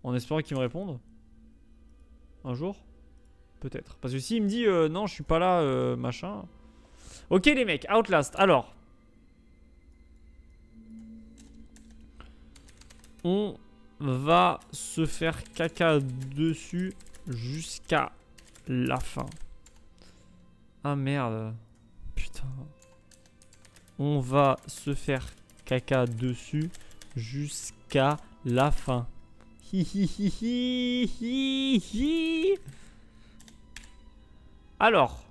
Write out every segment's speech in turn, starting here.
En espérant qu'il me réponde. Un jour. Peut-être. Parce que s'il me dit non, je suis pas là, machin. Ok les mecs, Outlast. Alors. On va se faire caca dessus jusqu'à la fin. Ah merde. Putain. On va se faire caca dessus jusqu'à la fin. Alors.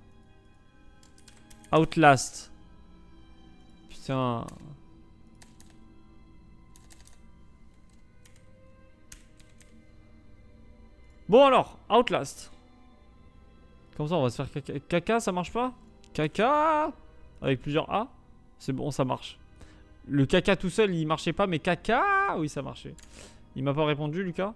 Outlast. Putain. Bon alors, Outlast. Comme ça, on va se faire caca. Caca, ça marche pas? Caca avec plusieurs A. C'est bon, ça marche. Le caca tout seul, il marchait pas, mais caca, oui, ça marchait. Il m'a pas répondu, Lucas?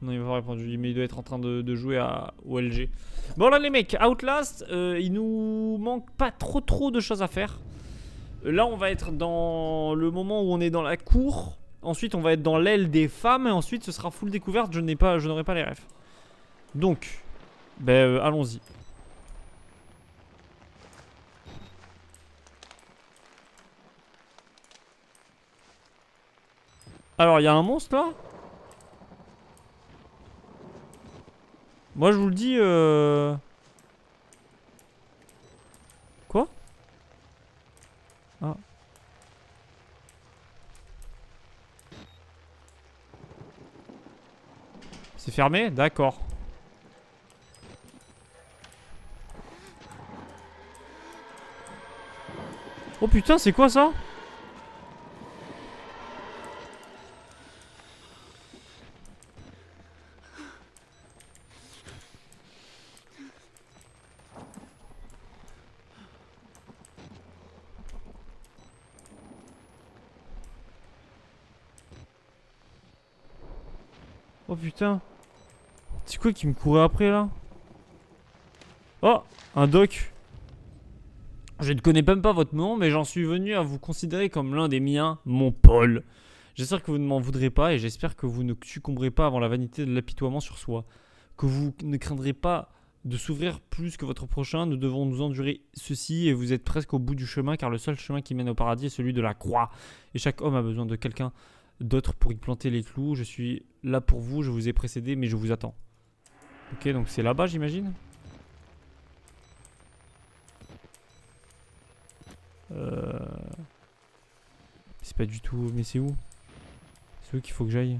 Non, il m'a pas répondu, mais il doit être en train de jouer au LG. Bon là, les mecs, Outlast, il nous manque pas trop de choses à faire. Là, on va être dans le moment où on est dans la cour. Ensuite, on va être dans l'aile des femmes. Et ensuite, ce sera full découverte. Je n'aurai pas les refs. Donc, ben, allons-y. Alors, il y a un monstre là? Moi, je vous le dis. Quoi? Ah. C'est fermé? D'accord. Oh putain, c'est quoi ça? Oh putain. C'est quoi qui me courait après là? Oh, un doc. Je ne connais même pas votre nom, mais j'en suis venu à vous considérer comme l'un des miens, mon Paul. J'espère que vous ne m'en voudrez pas et j'espère que vous ne succomberez pas avant la vanité de l'apitoiement sur soi. Que vous ne craindrez pas de s'ouvrir plus que votre prochain. Nous devons nous endurer ceci et vous êtes presque au bout du chemin car le seul chemin qui mène au paradis est celui de la croix. Et chaque homme a besoin de quelqu'un d'autre pour y planter les clous. Je suis là pour vous, je vous ai précédé mais je vous attends. Ok, donc c'est là-bas j'imagine. C'est pas du tout... Mais c'est où? C'est où qu'il faut que j'aille?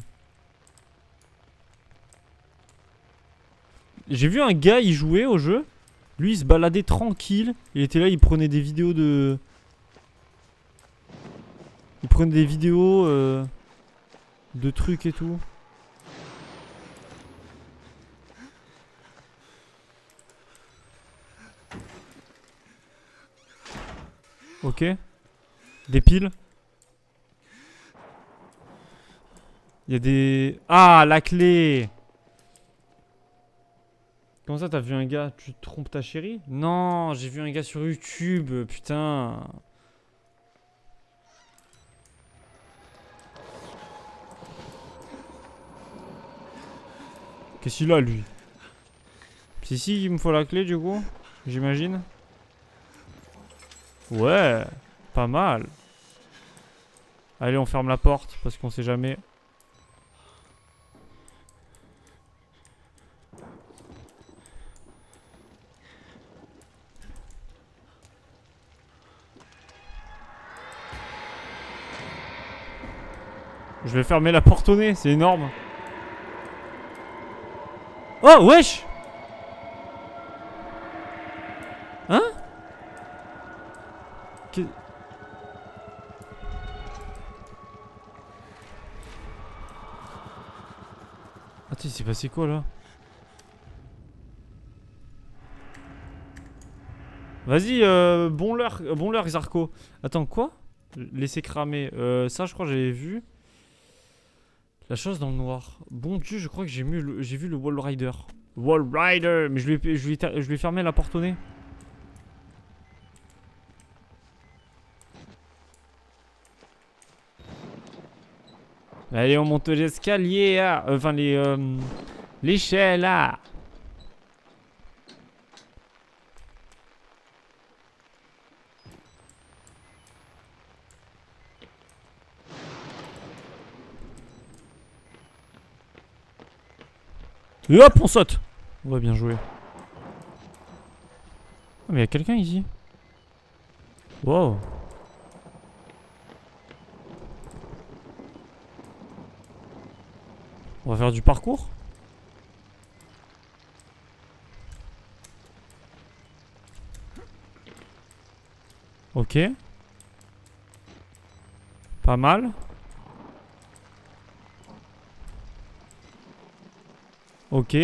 J'ai vu un gars y jouer au jeu. Lui il se baladait tranquille. Il était là, il prenait des vidéos de... Il prenait des vidéos de trucs et tout. Ok. Des piles. Il y a des... Ah, la clé! Comment ça, t'as vu un gars? Tu te trompes ta chérie? Non, j'ai vu un gars sur YouTube, putain. Qu'est-ce qu'il a, lui? C'est ici qu'il me faut la clé, du coup? J'imagine. Ouais, pas mal. Allez, on ferme la porte, parce qu'on sait jamais. Je vais fermer la porte au nez, c'est énorme. Oh, wesh! Hein? Attends, il s'est passé quoi là? Vas-y, bon leur Zarko. Attends, quoi? Laisser cramer. Ça, je crois que j'avais vu. La chose dans le noir. Bon Dieu, je crois que j'ai vu le Wall Rider. Wall Rider! Mais je lui ai fermé la porte au nez. Allez, on monte l'escalier, là. Enfin, l'échelle, là. Et hop, on saute. On va bien jouer. Ah, mais y'a quelqu'un ici. Wow. On va faire du parcours. Ok. Pas mal. Ok.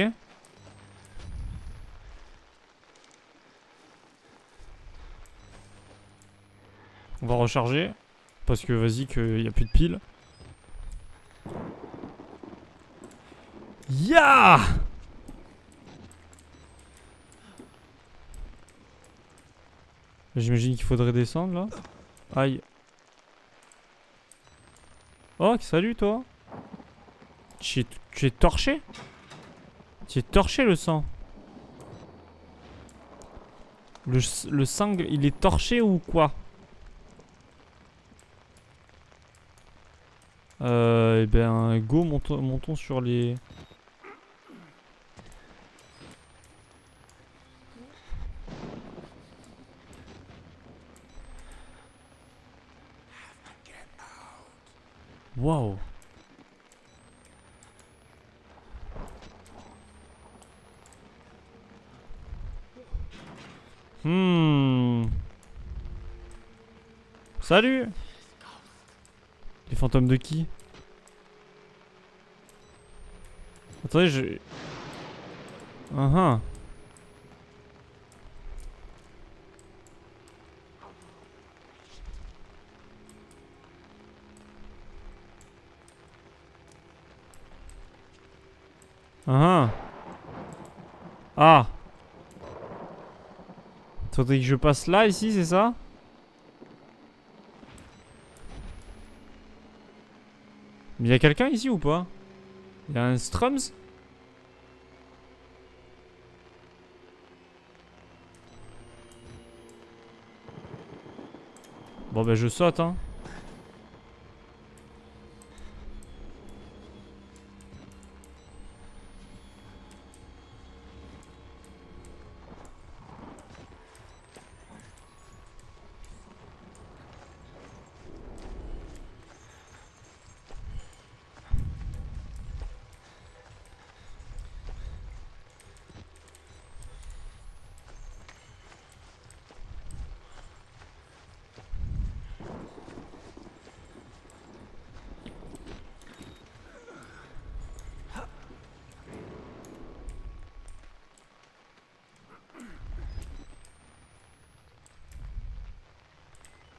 On va recharger. Parce que vas-y qu'il y a plus de piles. Ya! J'imagine qu'il faudrait descendre là. Aïe. Oh, salut toi. Tu es torché? Tu es torché le sang. Le sang, il est torché ou quoi? Eh ben, go, montons sur les... Waouh. Salut. Les fantômes de qui? Attendez, je... Uh-huh. Uh-huh. Ah. Faudrait que je passe là, ici, c'est ça? Mais y'a quelqu'un ici ou pas? Y'a un Strums? Bon bah je saute hein.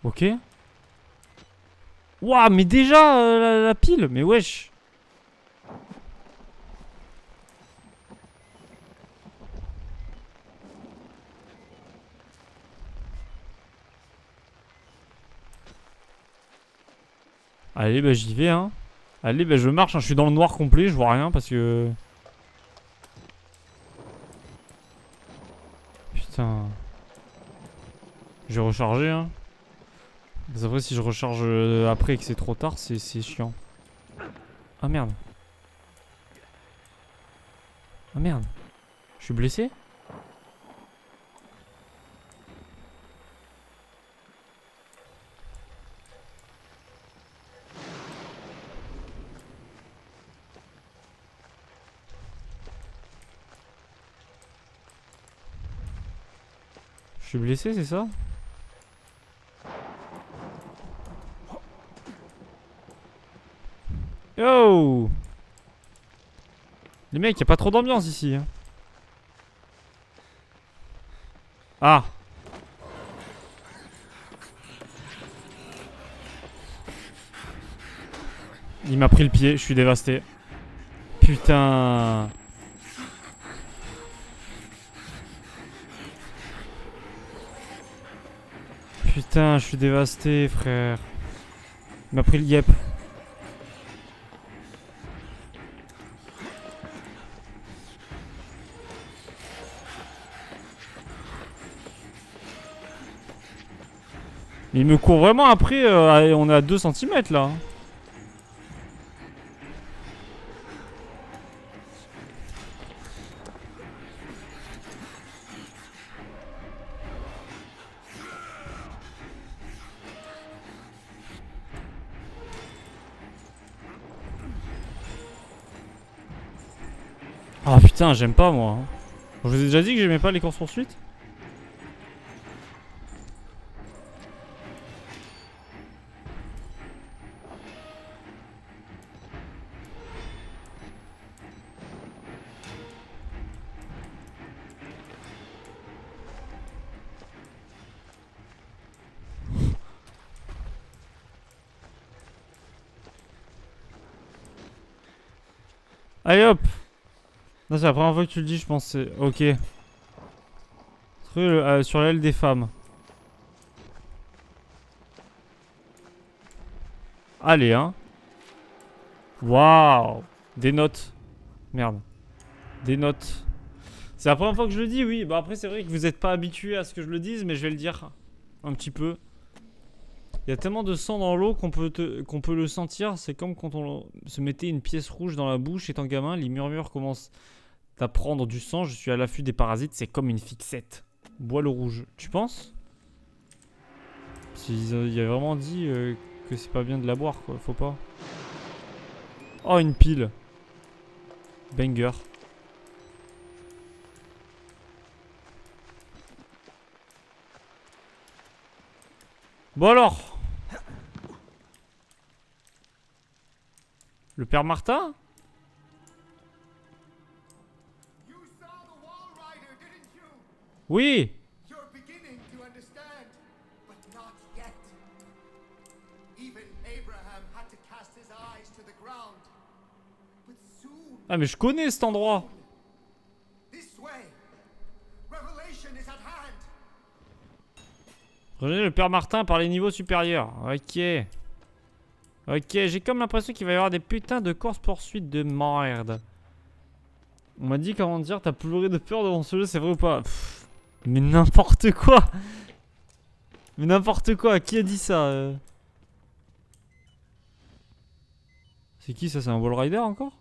Ok. Ouah, mais déjà la pile, mais wesh. Allez, bah j'y vais hein. Allez, bah je marche, hein. Je suis dans le noir complet, je vois rien parce que... Putain. J'ai rechargé hein. Mais après si je recharge après et que c'est trop tard, c'est chiant. Ah merde. Ah merde. Je suis blessé? Je suis blessé, c'est ça? Yo! Les mecs, y'a pas trop d'ambiance ici. Hein. Ah! Il m'a pris le pied, je suis dévasté. Putain! Putain, je suis dévasté, frère. Il m'a pris le yep. Il me court vraiment après, on est à 2 cm là. Oh putain, j'aime pas moi. Je vous ai déjà dit que j'aimais pas les courses poursuites. Allez hop. Non, c'est la première fois que tu le dis, je pense. Ok. Sur l'aile des femmes. Allez, hein. Waouh. Des notes. Merde. Des notes. C'est la première fois que je le dis, oui. Bah après, c'est vrai que vous n'êtes pas habitué à ce que je le dise, mais je vais le dire un petit peu. Il y a tellement de sang dans l'eau qu'on peut le sentir. C'est comme quand on se mettait une pièce rouge dans la bouche étant gamin. Les murmures commencent à prendre du sang. Je suis à l'affût des parasites. C'est comme une fixette. Bois le rouge. Tu penses? Il a vraiment dit que c'est pas bien de la boire, quoi. Faut pas. Oh, une pile. Banger. Bon alors. Le père Martin? Oui. Ah mais je connais cet endroit. Rejoignez le père Martin par les niveaux supérieurs. Ok. Ok, j'ai comme l'impression qu'il va y avoir des putains de courses poursuites de merde. On m'a dit comment dire, t'as pleuré de peur devant ce jeu, c'est vrai ou pas? Pff, mais n'importe quoi. Mais n'importe quoi, qui a dit ça C'est qui ça? C'est un Wall Rider encore?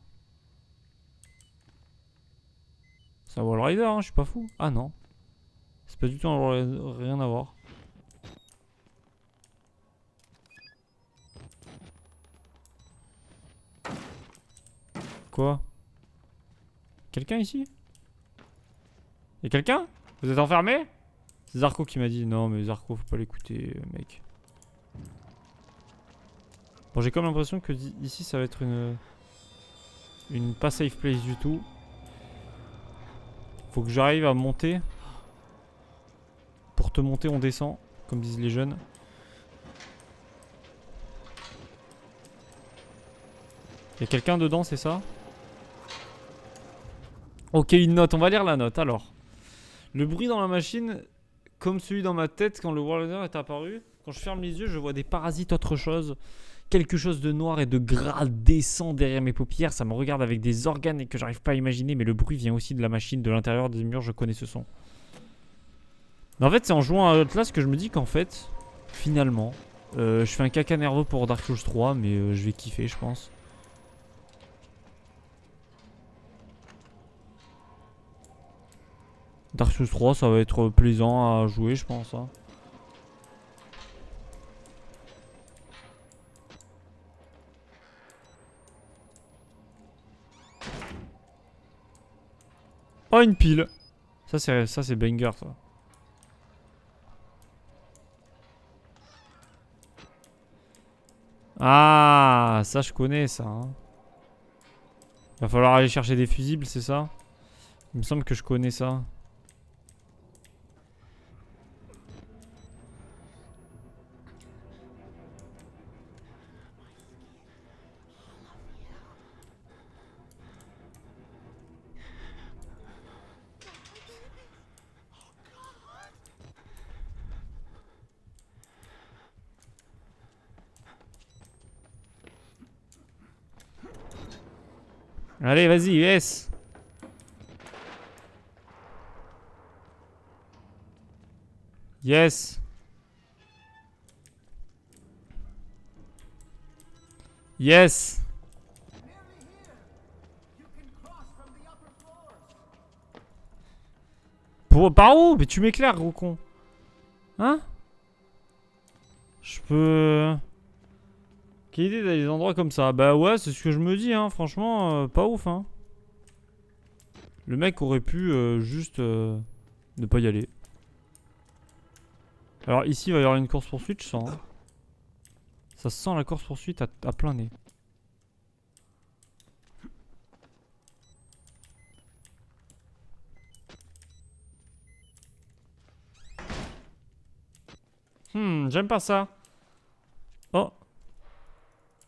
C'est un Wall Rider, hein, je suis pas fou. Ah non. C'est pas du tout rien à voir. Quoi? Quelqu'un ici? Y'a quelqu'un? Vous êtes enfermé? C'est Zarko qui m'a dit. Non mais Zarko faut pas l'écouter mec. Bon j'ai comme l'impression que ici ça va être une pas safe place du tout. Faut que j'arrive à monter. Pour te monter on descend. Comme disent les jeunes. Y'a quelqu'un dedans c'est ça? Ok une note, on va lire la note alors. Le bruit dans la machine, comme celui dans ma tête quand le Warlander est apparu. Quand je ferme les yeux, je vois des parasites autre chose. Quelque chose de noir et de gras descend derrière mes paupières. Ça me regarde avec des organes et que j'arrive pas à imaginer. Mais le bruit vient aussi de la machine, de l'intérieur des murs. Je connais ce son. Mais en fait, c'est en jouant à Outlast que je me dis qu'en fait, finalement, je fais un caca nerveux pour Dark Souls 3. Mais je vais kiffer, je pense. Dark Souls 3, ça va être plaisant à jouer, je pense. Hein. Oh, une pile. Ça, c'est banger, ça. Ah, ça, je connais, ça. Hein. Va falloir aller chercher des fusibles, c'est ça? Il me semble que je connais ça. Allez, vas-y, yes. Yes. Yes. Par où? Mais tu m'éclaires, gros con. Hein? Je peux... Quelle idée d'aller des endroits comme ça? Bah ouais, c'est ce que je me dis, hein. Franchement, pas ouf, hein. Le mec aurait pu juste ne pas y aller. Alors ici, il va y avoir une course-poursuite, je sens. Hein. Ça sent la course-poursuite à plein nez. J'aime pas ça. Oh.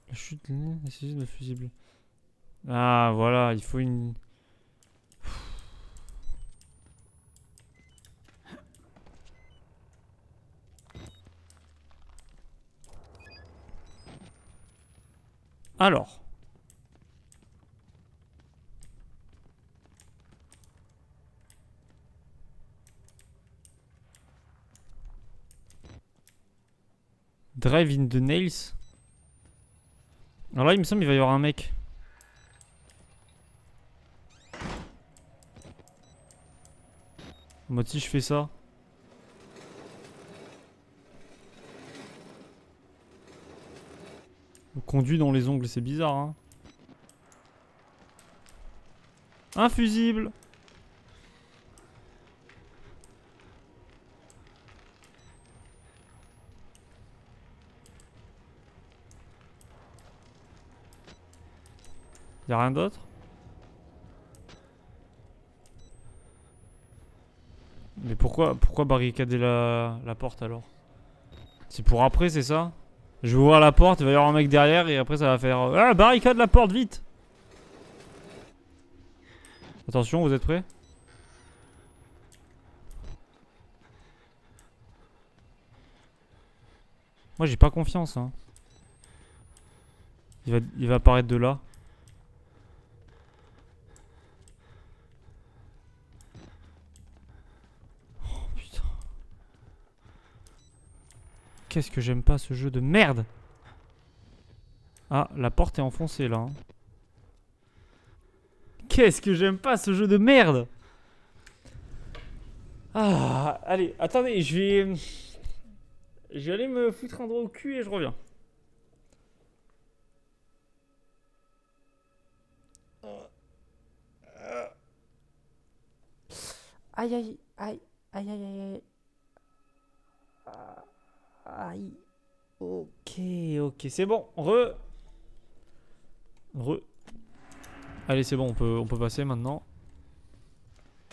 La chute, la saisie de fusible. Ah, voilà, il faut une... Alors. Drive in the nails. Alors là, il me semble qu'il va y avoir un mec. Moi, si je fais ça. Conduit dans les ongles, c'est bizarre, hein. Un fusible. Y'a rien d'autre? Mais pourquoi barricader la porte alors? C'est pour après, c'est ça? Je vais ouvrir la porte, il va y avoir un mec derrière et après ça va faire... Ah, barricade la porte, vite! Attention, vous êtes prêts? Moi j'ai pas confiance, hein. Il va apparaître de là. Oh putain. Qu'est-ce que j'aime pas ce jeu de merde! Ah, la porte est enfoncée là. Hein. Qu'est-ce que j'aime pas ce jeu de merde! Ah, allez, attendez, je vais... Je vais aller me foutre un doigt au cul et je reviens. Aïe aïe aïe aïe aïe aïe aïe. Ok, ok, c'est bon. Re. Allez, c'est bon, on peut passer maintenant.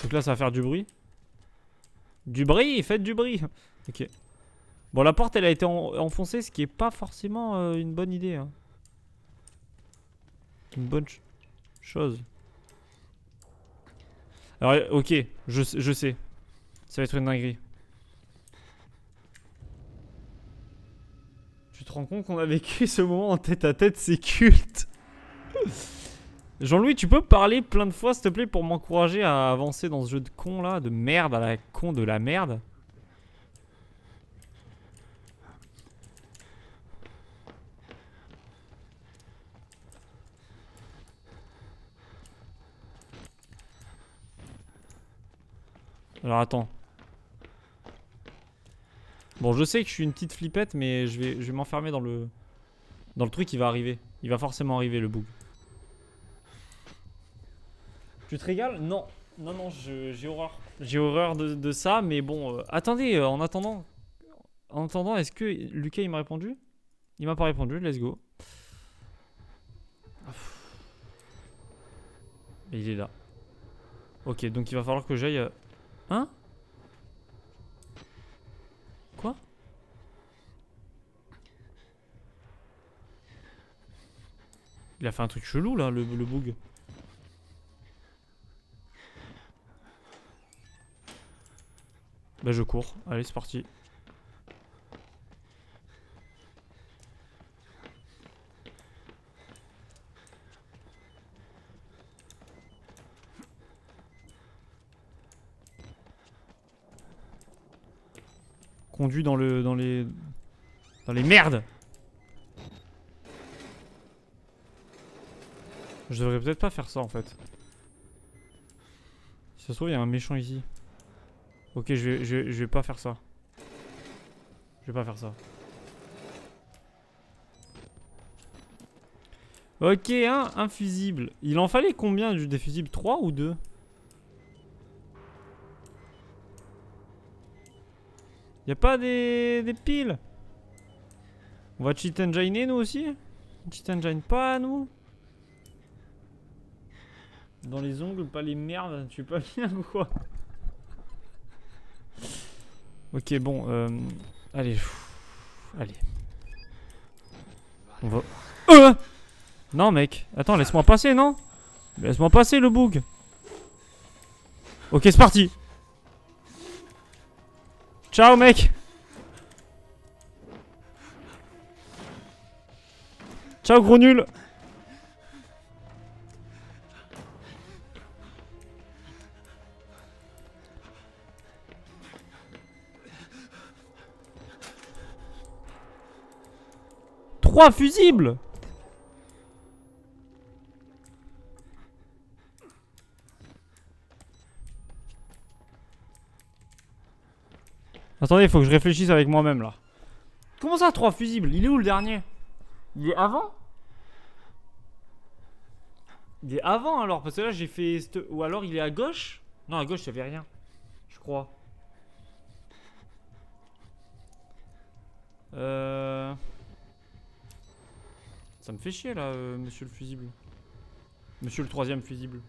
Donc là, ça va faire du bruit. Du bruit, faites du bruit. Ok. Bon, la porte, elle a été enfoncée, ce qui est pas forcément une bonne idée. Hein. Une bonne chose. Alors, ok, je sais. Ça va être une dinguerie. Tu te rends compte qu'on a vécu ce moment en tête à tête, c'est culte. Jean-Louis, tu peux parler plein de fois, s'il te plaît, pour m'encourager à avancer dans ce jeu de con là, de merde à la con de la merde. Alors attends. Bon, je sais que je suis une petite flippette, mais je vais m'enfermer dans le truc qui va arriver. Il va forcément arriver le bug. Tu te régales? Non. Non, non, j'ai horreur. J'ai horreur de ça, mais bon. Attendez, en attendant. En attendant, est-ce que Lucas il m'a répondu? Il m'a pas répondu, let's go. Et il est là. Ok, donc il va falloir que j'aille. Hein? Quoi? Il a fait un truc chelou là, le bug. Bah je cours, allez c'est parti. Conduit dans les merdes. Je devrais peut-être pas faire ça en fait. Si ça se trouve, il y a un méchant ici. Ok, je vais pas faire ça. Je vais pas faire ça. Ok, un fusible. Il en fallait combien des fusibles? 3 ou 2? Y'a pas des piles? On va cheat enginer nous aussi? Cheat engine pas nous? Dans les ongles, pas les merdes, tu es pas bien ou quoi? Ok, bon, allez. Allez. On va... Non mec, attends, laisse-moi passer, non? Laisse-moi passer le bug. Ok, c'est parti. Ciao mec. Ciao gros nul. Trois fusibles. Attendez, faut que je réfléchisse avec moi-même là. Comment ça, 3 fusibles? Il est où le dernier? Il est avant? Il est avant alors, parce que là j'ai fait... Ou alors il est à gauche? Non, à gauche, il y avait rien. Je crois. Ça me fait chier là, monsieur le fusible. Monsieur le troisième fusible.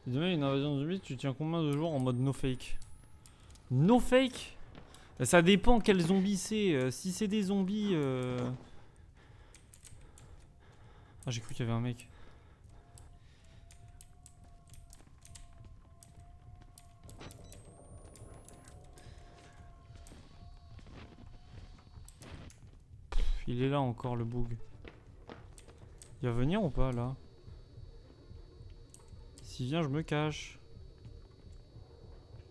Si demain il y a une invasion de zombies, tu tiens combien de jours en mode no fake? No fake? Ça dépend quel zombie c'est. Si c'est des zombies... Ah, j'ai cru qu'il y avait un mec. Il est là encore le bug. Il va venir ou pas là? S'il vient, je me cache.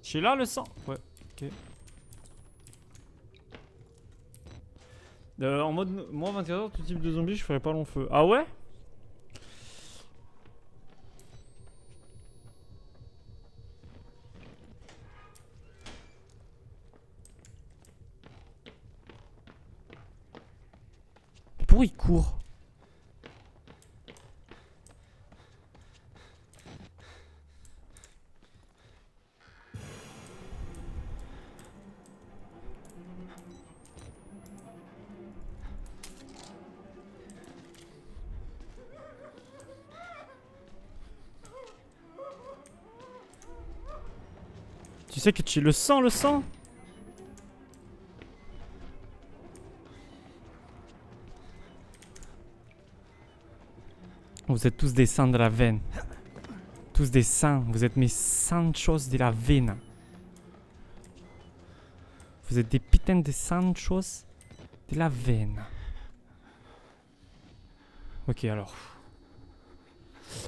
J'ai là le sang. Ouais, ok. En mode moins 24 heures, tout type de zombie, je ferai pas long feu. Ah ouais? Pourquoi il court? Tu sais que tu le sens, le sang? Vous êtes tous des saints de la veine. Tous des saints. Vous êtes mes sanchos de la veine. Vous êtes des putains de sanchos de la veine. Ok, alors.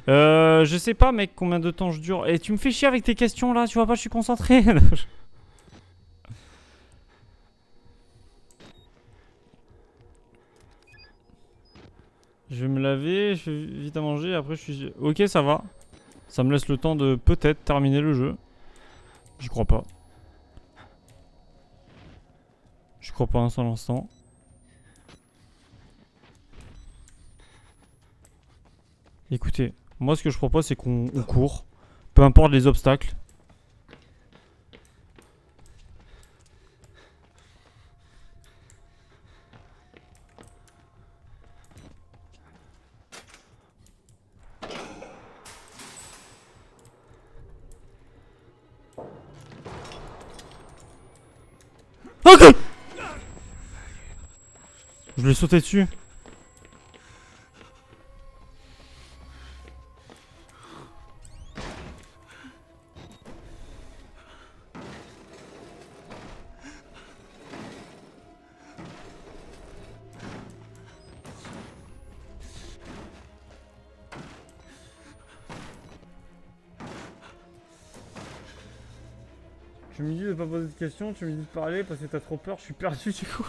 Je sais pas, mec, combien de temps je dure. Et tu me fais chier avec tes questions là, tu vois pas, je suis concentré. Je vais me laver, je fais vite à manger, après je suis... Ok, ça va. Ça me laisse le temps de peut-être terminer le jeu. J'y crois pas. J'y crois pas un seul instant. Écoutez, moi ce que je propose c'est qu'on court. Peu importe les obstacles. Ok. Je lui ai sauté dessus. Tu me dis de pas poser de questions, tu me dis de parler parce que t'as trop peur, je suis perdu du coup.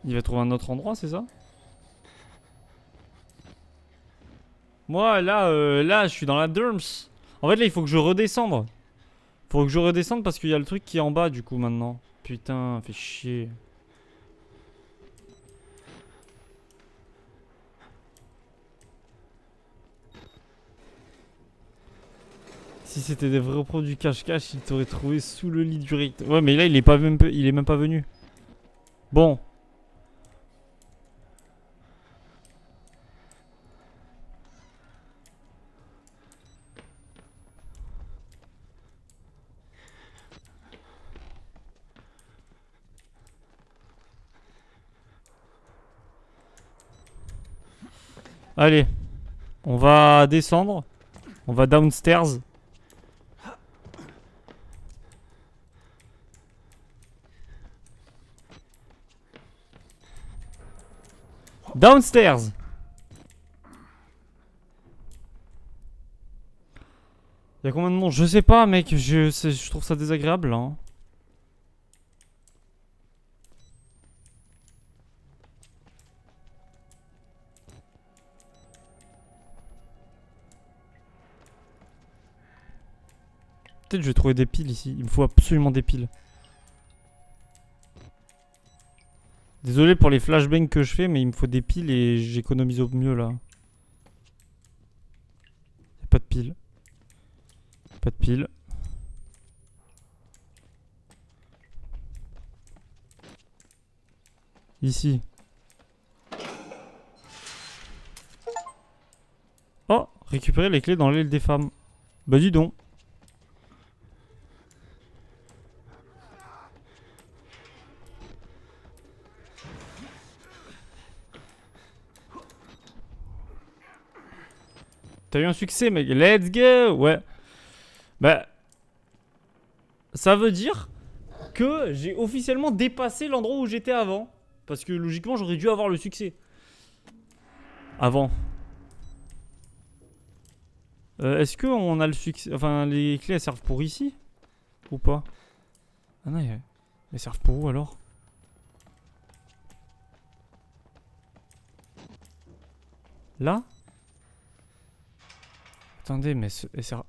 Il va trouver un autre endroit, c'est ça? Moi, là, je suis dans la Derms. En fait, là, il faut que je redescende. Faut que je redescende parce qu'il y a le truc qui est en bas, du coup, maintenant. Putain, fait chier. Si c'était des vrais produits cache-cache, il t'aurait trouvé sous le lit direct. Ouais, mais là, il est même pas venu. Bon. Allez. On va descendre. On va downstairs. Downstairs. Y'a combien de monde? Je sais pas, mec. Je trouve ça désagréable, hein. Peut-être je vais trouver des piles ici. Il me faut absolument des piles. Désolé pour les flashbangs que je fais, mais il me faut des piles et j'économise au mieux là. Y'a pas de piles. Pas de piles. Ici. Oh, récupérer les clés dans l'aile des femmes. Bah dis donc. T'as eu un succès, mec. Let's go. Ouais. Bah. Ça veut dire que j'ai officiellement dépassé l'endroit où j'étais avant. Parce que logiquement, j'aurais dû avoir le succès. Avant. Est-ce qu'on a le succès... Enfin, les clés, elles servent pour ici? Ou pas? Ah non, elles servent pour où alors? Là? Attendez, mais elles servent...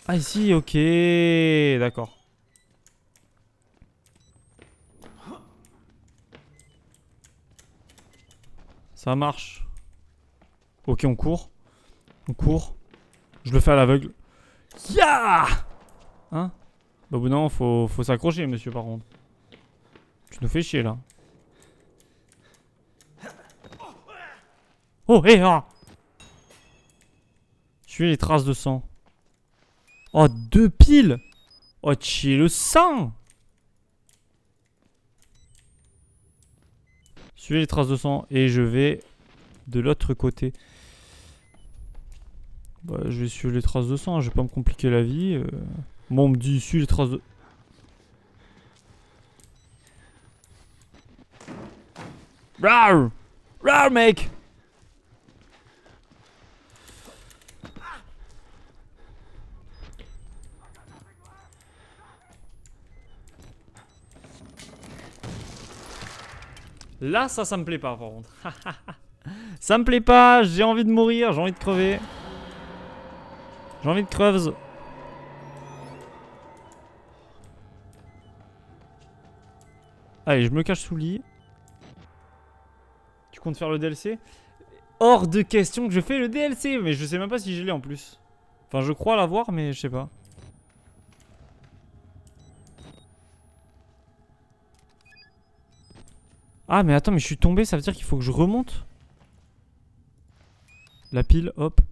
Ah ici, ok, d'accord. Ça marche. Ok, on court. On court. Je le fais à l'aveugle. Ya! Hein? Bah bon, non, faut s'accrocher, monsieur, par contre. Tu nous fais chier, là. Oh, hé, ah! Suis les traces de sang. Oh, 2 piles! Oh, chier le sang! Suivez les traces de sang et je vais de l'autre côté. Bah, je vais suivre les traces de sang, je vais pas me compliquer la vie. Moi, on me dit, suis les traces de... Rar! Rar, mec! Là, ça me plaît pas, par contre. Ça me plaît pas, j'ai envie de mourir, j'ai envie de crever. J'ai envie de creuse. Allez, je me cache sous le lit. Tu comptes faire le DLC? Hors de question que je fais le DLC, mais je sais même pas si je l'ai en plus. Enfin, je crois l'avoir, mais je sais pas. Ah, mais attends, mais je suis tombé, ça veut dire qu'il faut que je remonte? La pile, hop.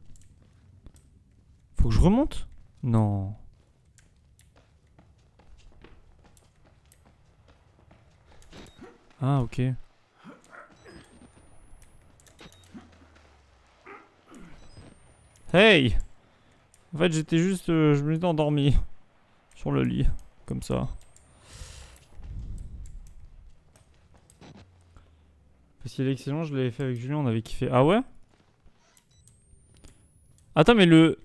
Faut que je remonte? Non. Ah, ok. Hey! En fait, j'étais juste... je m'étais endormi. Sur le lit. Comme ça. Parce qu'il est excellent, je l'avais fait avec Julien, on avait kiffé. Ah ouais? Attends, mais le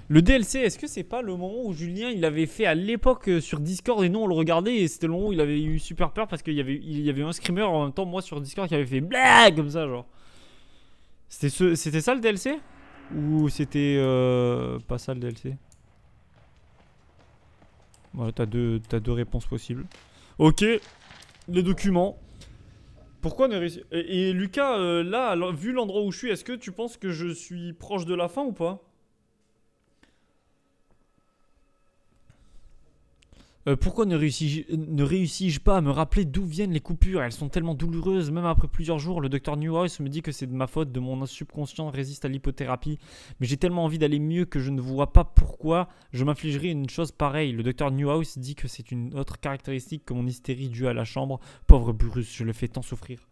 DLC, est-ce que c'est pas le moment où Julien il avait fait à l'époque sur Discord et nous on le regardait et c'était le moment où il avait eu super peur parce qu'il y avait un screamer en même temps, moi sur Discord qui avait fait blague comme ça, genre. C'était ça le DLC? Ou c'était pas ça le DLC? Ouais, t'as deux réponses possibles. Ok, les documents. Pourquoi ne réussi... Et Lucas, là, vu l'endroit où je suis, est-ce que tu penses que je suis proche de la fin ou pas? Pourquoi ne réussis-je pas à me rappeler d'où viennent les coupures? Elles sont tellement douloureuses, même après plusieurs jours. Le docteur Newhouse me dit que c'est de ma faute, de mon subconscient résiste à l'hypothérapie. Mais j'ai tellement envie d'aller mieux que je ne vois pas pourquoi je m'infligerais une chose pareille. Le docteur Newhouse dit que c'est une autre caractéristique que mon hystérie due à la chambre. Pauvre Bruce, je le fais tant souffrir.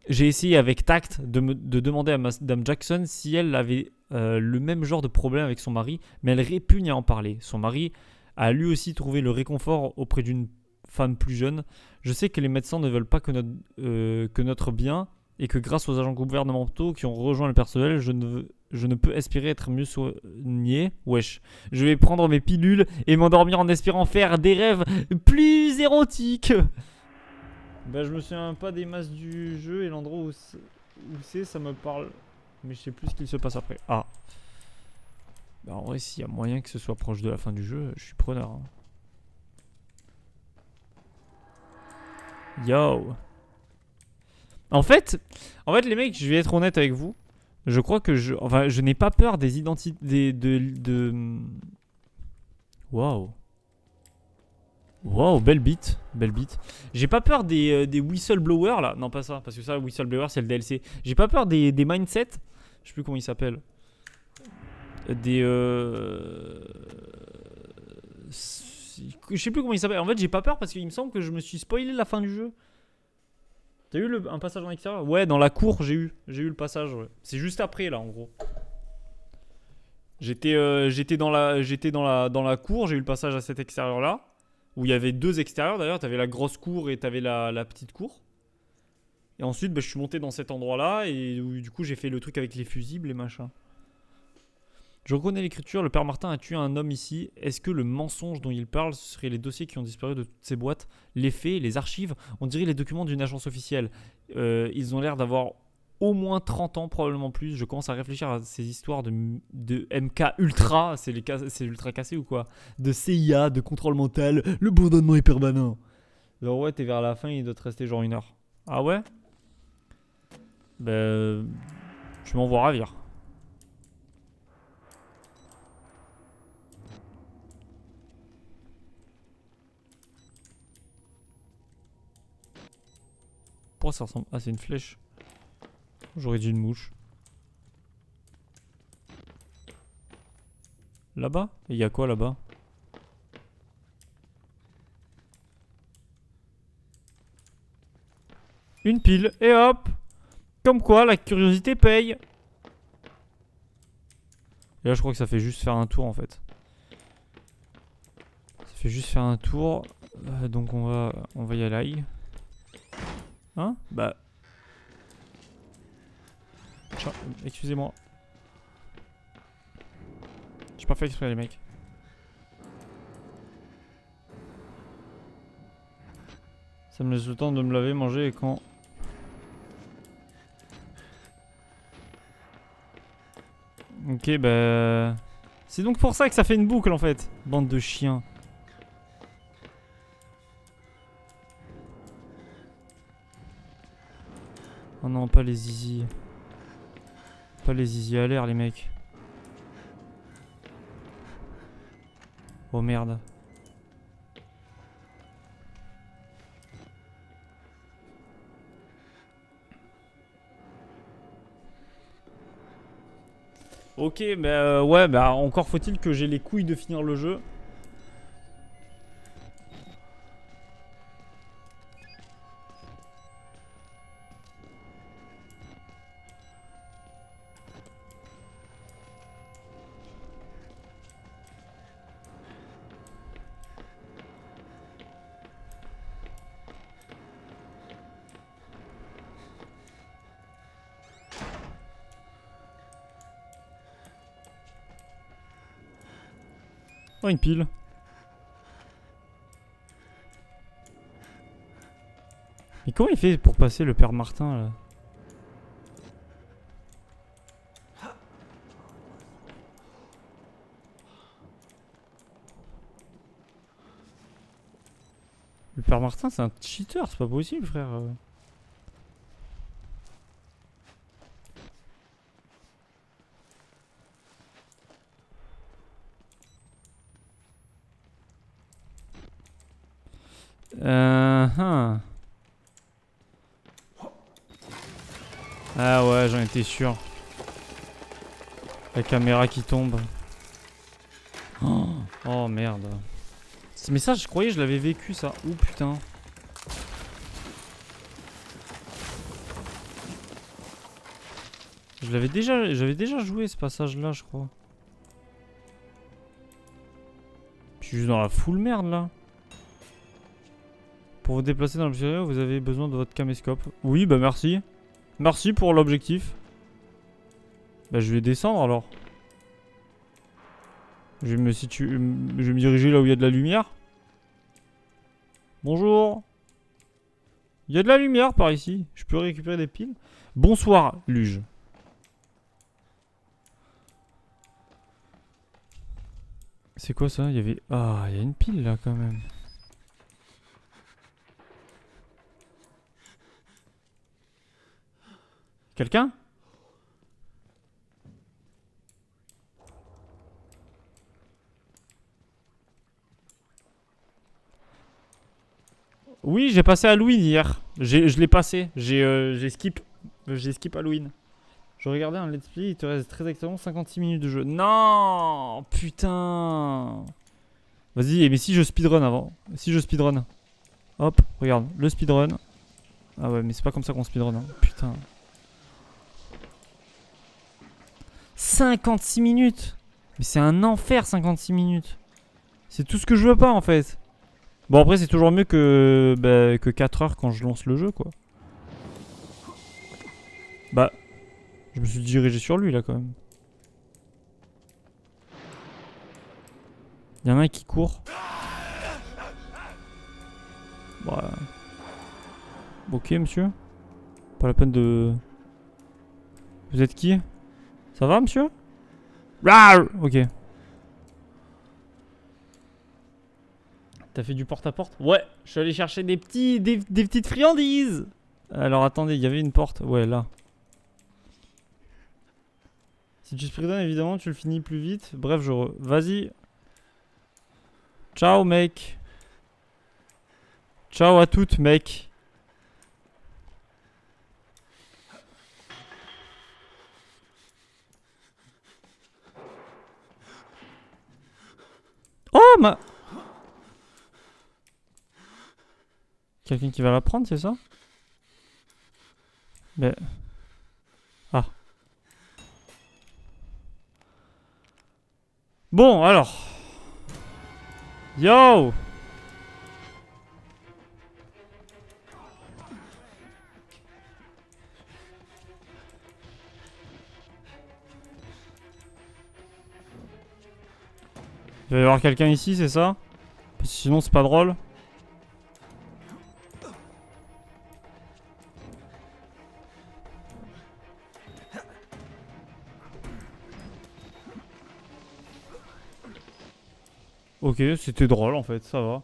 J'ai essayé avec tact de demander à Madame Jackson si elle avait le même genre de problème avec son mari, mais elle répugne à en parler. Son mari a lui aussi trouvé le réconfort auprès d'une femme plus jeune. Je sais que les médecins ne veulent pas que notre bien et que grâce aux agents gouvernementaux qui ont rejoint le personnel, je ne peux espérer être mieux soigné. Wesh. Je vais prendre mes pilules et m'endormir en espérant faire des rêves plus érotiques. Bah je me souviens pas des masses du jeu et l'endroit où c'est, ça me parle. Mais je sais plus ce qu'il se passe après. Ah. Bah en vrai s'il y a moyen que ce soit proche de la fin du jeu, je suis preneur. Hein. Yo. En fait les mecs, je vais être honnête avec vous. Je crois que je n'ai pas peur des identités Waouh. Wow, belle beat, belle beat. J'ai pas peur des whistleblowers là. Non, pas ça, parce que ça, whistleblower, c'est le DLC. J'ai pas peur des mindsets. Je sais plus comment ils s'appellent. Des. Je sais plus comment ils s'appellent. En fait, j'ai pas peur parce qu'il me semble que je me suis spoilé la fin du jeu. T'as eu un passage en extérieur? Ouais, dans la cour, j'ai eu le passage. Ouais. C'est juste après là, en gros. J'étais dans la cour, j'ai eu le passage à cet extérieur là. Où il y avait deux extérieurs d'ailleurs, t'avais la grosse cour et t'avais la petite cour. Et ensuite, bah, je suis monté dans cet endroit-là et où, du coup, j'ai fait le truc avec les fusibles et machin. Je reconnais l'écriture, le père Martin a tué un homme ici. Est-ce que le mensonge dont il parle, ce serait les dossiers qui ont disparu de toutes ces boîtes? Les faits, les archives, on dirait les documents d'une agence officielle. Ils ont l'air d'avoir au moins 30 ans, probablement plus. Je commence à réfléchir à ces histoires de MK Ultra, c'est l'ultra cassé ou quoi? De CIA, de contrôle mental, le bourdonnement est permanent. Genre ouais, t'es vers la fin, il doit te rester genre 1 heure. Ah ouais? Ben, tu m'envoies ravir. Pourquoi ça ressemble? Ah, c'est une flèche. J'aurais dit une mouche. Là-bas? Il y a quoi là-bas? Une pile. Et hop! Comme quoi, la curiosité paye. Et là, je crois que ça fait juste faire un tour en fait. Ça fait juste faire un tour. Donc on va y aller. Hein? Bah. Excusez-moi. J'ai pas fait exprès les mecs. Ça me laisse le temps de me laver, manger et quand... Ok, bah... C'est donc pour ça que ça fait une boucle en fait. Bande de chiens. Oh non, pas les zizi. Pas les zizi à l'air les mecs. Oh merde. Ok, bah ouais, bah encore faut-il que j'ai les couilles de finir le jeu. Oh, une pile. Mais comment il fait pour passer le père Martin là? Le père Martin c'est un cheater, c'est pas possible frère. Hein. Ah ouais, j'en étais sûr. La caméra qui tombe. Oh merde. Mais ça, je croyais que je l'avais vécu ça. Oh putain. J'avais déjà joué ce passage là, je crois. Je suis juste dans la full merde là. Pour vous déplacer dans l'objectif, vous avez besoin de votre caméscope. Oui, bah merci. Merci pour l'objectif. Bah je vais descendre alors. Je vais me diriger là où il y a de la lumière. Bonjour. Il y a de la lumière par ici. Je peux récupérer des piles. Bonsoir, Luge. C'est quoi ça? Il y avait... Ah, il y a une pile là quand même. Quelqu'un? Oui, j'ai passé Halloween hier. Je l'ai passé. J'ai skip Halloween. Je regardais un let's play, il te reste très exactement 56 minutes de jeu. Non, putain. Vas-y, mais si je speedrun avant. Si je speedrun. Hop, regarde, le speedrun. Ah ouais, mais c'est pas comme ça qu'on speedrun. Hein. Putain. 56 minutes. Mais c'est un enfer 56 minutes. C'est tout ce que je veux pas en fait. Bon après c'est toujours mieux que 4 heures quand je lance le jeu quoi. Bah, je me suis dirigé sur lui là quand même. Il y en a un qui court. Bah. Ok monsieur. Pas la peine de... Vous êtes qui? Ça va monsieur? Rawr. Ok. T'as fait du porte-à-porte? Ouais, je suis allé chercher des petites friandises. Alors attendez, il y avait une porte. Ouais, là. Si tu speedrun, évidemment, tu le finis plus vite. Bref, Vas-y. Ciao, mec. Ciao à toutes, mec. Oh, ma... Quelqu'un qui va la prendre, c'est ça? Mais... Ah. Bon, alors. Yo! Il va y avoir quelqu'un ici, c'est ça? Parce que sinon, c'est pas drôle. Ok, c'était drôle en fait, ça va.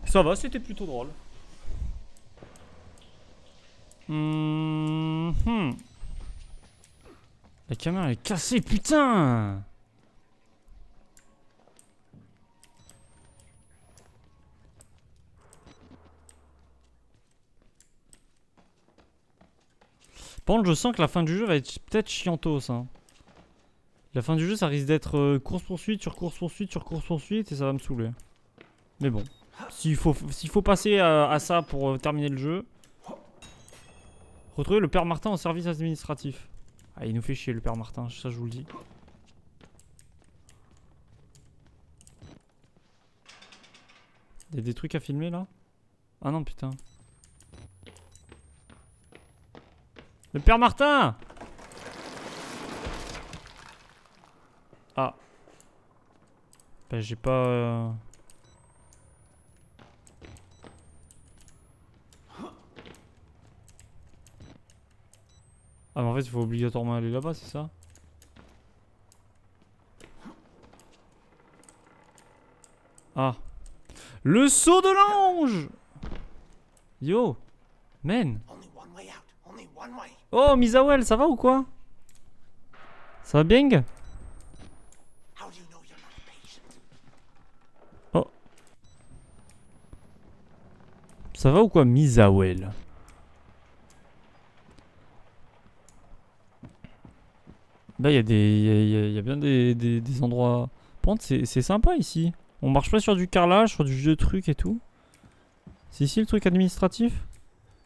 Ça va, c'était plutôt drôle. La caméra est cassée, putain! Par contre, je sens que la fin du jeu va être peut-être chiantos. Hein. La fin du jeu, ça risque d'être course-poursuite sur course-poursuite sur course-poursuite et ça va me saouler. Mais bon, s'il faut passer à ça pour terminer le jeu. Retrouver le père Martin en service administratif. Ah, il nous fait chier le père Martin, ça je vous le dis. Il y a des trucs à filmer là? Ah non, putain. Le père Martin! Ah. Bah j'ai pas... Ah mais en fait il faut obligatoirement aller là-bas, c'est ça? Ah. Le saut de l'ange! Yo! Man! Oh Misawel, ça va ou quoi? Ça va bien? Oh. Ça va ou quoi Misawel? Là il y a des... y a bien des endroits... Par contre c'est sympa ici. On marche pas sur du carrelage, sur du vieux truc et tout. C'est ici le truc administratif?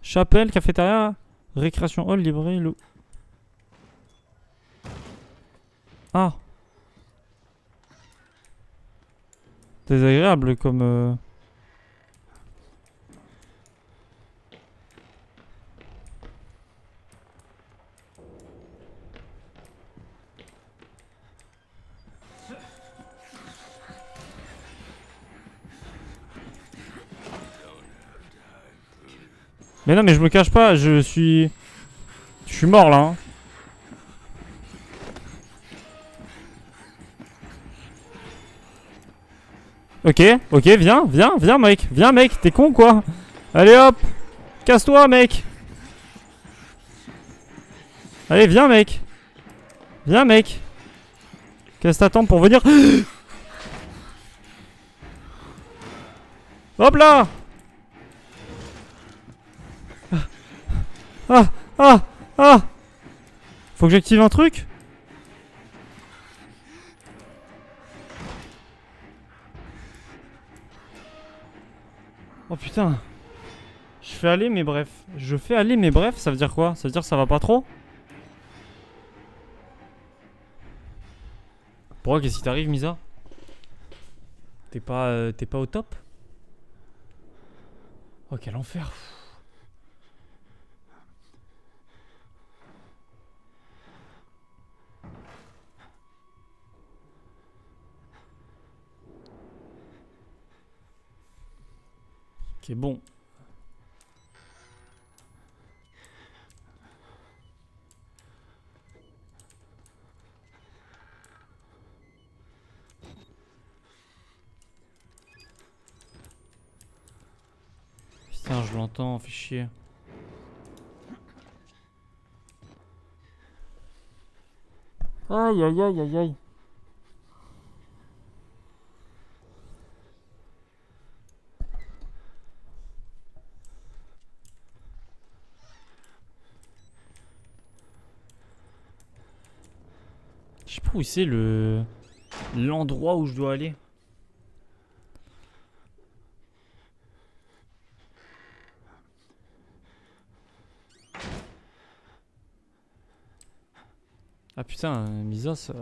Chapelle, cafétéria, récréation hall, librairie, le... Ah. Désagréable comme... Mais non mais je me cache pas, je suis mort là hein. Ok, ok, viens mec, t'es con quoi? Allez hop, casse-toi mec. Allez viens mec. Qu'est-ce que t'attends pour venir? Hop là. Ah, ah, ah. Faut que j'active un truc? Oh putain. Je fais aller mes brefs, ça veut dire quoi? Ça veut dire que ça va pas trop? Pourquoi qu'est-ce qui t'arrive Misa? T'es pas au top? Oh quel enfer. Ok bon. Putain je l'entends, fait chier. Aïe aïe aïe aïe aïe. Je sais pas où c'est l'endroit où je dois aller. Ah putain, Misa ça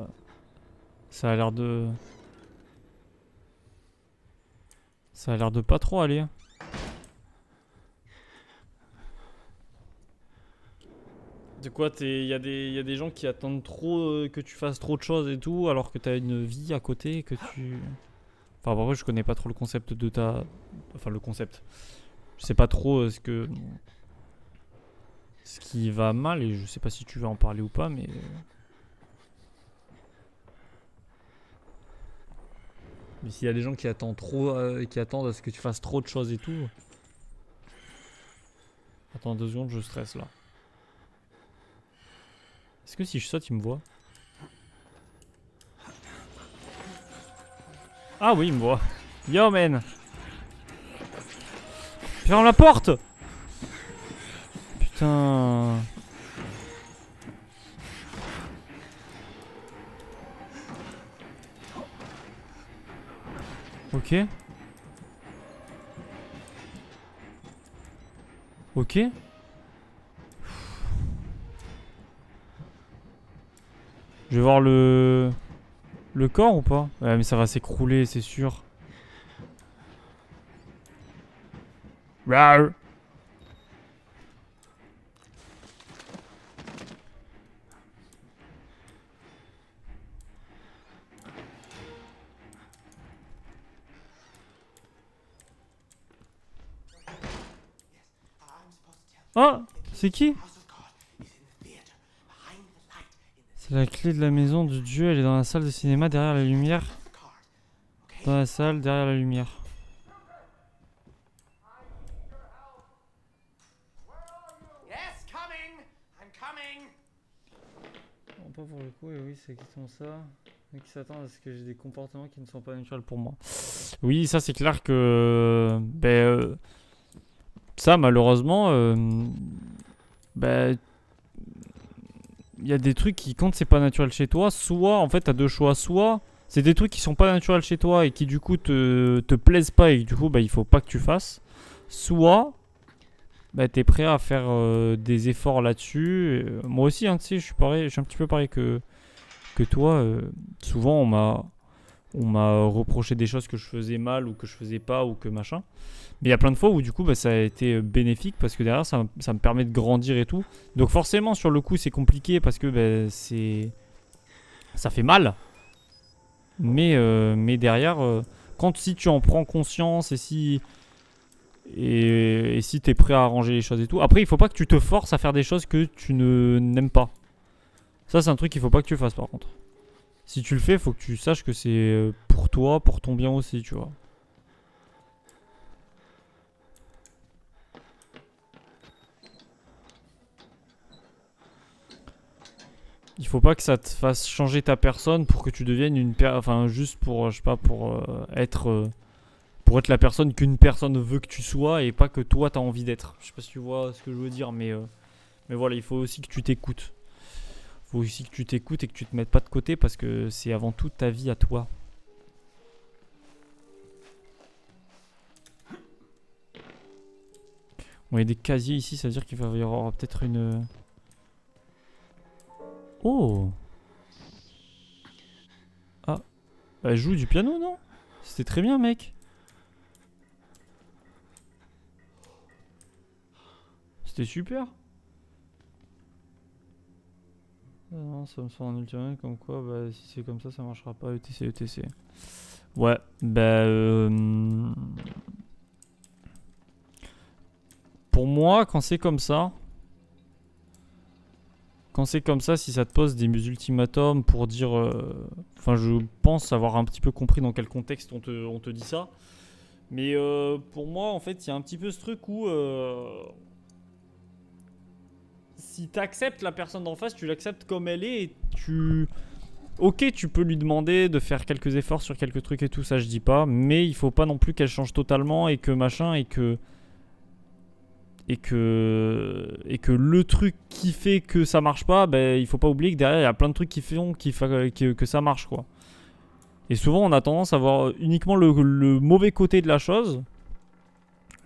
a l'air de... Ça a l'air de pas trop aller. De quoi il y a des gens qui attendent trop que tu fasses trop de choses et tout, alors que t'as une vie à côté, que tu... Enfin, en vrai, je connais pas trop le concept de ta... Enfin, le concept. Je sais pas trop ce qui va mal, et je sais pas si tu veux en parler ou pas, mais... Mais s'il y a des gens qui attendent trop, qui attendent à ce que tu fasses trop de choses et tout... Attends 2 secondes, je stresse là. Est-ce que si je saute, il me voit? Ah oui, il me voit. Yo, man. Ferme la porte. Putain. Ok. Ok. Je vais voir le corps ou pas? Ouais, mais ça va s'écrouler, c'est sûr. Rar. Ah, c'est qui? C'est la clé de la maison de Dieu, elle est dans la salle de cinéma derrière la lumière. Dans la salle derrière la lumière. Non, pas pour le coup, et oui, c'est exactement ça. Mais qui s'attendent à ce que j'ai des comportements qui ne sont pas naturels pour moi. Oui, ça c'est clair que. Ça, malheureusement. Il y a des trucs qui, quand c'est pas naturel chez toi, soit en fait t'as deux choix, soit c'est des trucs qui sont pas naturels chez toi et qui du coup te plaisent pas et que du coup il faut pas que tu fasses, soit t'es prêt à faire des efforts là-dessus. Moi aussi, hein, tu sais, je suis pareil, je suis un petit peu pareil que toi. Souvent on m'a reproché des choses que je faisais mal ou que je faisais pas ou que machin. Mais il y a plein de fois où du coup ça a été bénéfique parce que derrière ça me permet de grandir et tout. Donc forcément sur le coup c'est compliqué parce que ça fait mal. Mais derrière, si tu en prends conscience et si t'es prêt à arranger les choses et tout. Après il faut pas que tu te forces à faire des choses que tu n'aimes pas. Ça c'est un truc qu'il faut pas que tu fasses par contre. Si tu le fais, faut que tu saches que c'est pour toi, pour ton bien aussi, tu vois. Il faut pas que ça te fasse changer ta personne pour que tu deviennes enfin juste pour je sais pas pour être la personne qu'une personne veut que tu sois et pas que toi t'as envie d'être. Je sais pas si tu vois ce que je veux dire mais voilà, il faut aussi que tu t'écoutes. Il faut aussi que tu t'écoutes et que tu te mettes pas de côté parce que c'est avant tout ta vie à toi. Bon, il y a des casiers ici, ça veut dire qu'il va y avoir peut-être une... Oh! Ah. Elle joue du piano, non? C'était très bien, mec. C'était super. Ah non, ça me sort un ultime comme quoi, si c'est comme ça marchera pas. ETC, ETC. Ouais, pour moi, quand c'est comme ça, si ça te pose des ultimatums pour dire... Enfin, je pense avoir un petit peu compris dans quel contexte on te dit ça. Mais pour moi, en fait, il y a un petit peu ce truc où... si t'acceptes la personne d'en face, tu l'acceptes comme elle est et tu... Ok, tu peux lui demander de faire quelques efforts sur quelques trucs et tout, ça je dis pas. Mais il faut pas non plus qu'elle change totalement et que machin et que le truc qui fait que ça marche pas, il faut pas oublier que derrière il y a plein de trucs qui font que ça marche quoi. Et souvent on a tendance à voir uniquement le mauvais côté de la chose,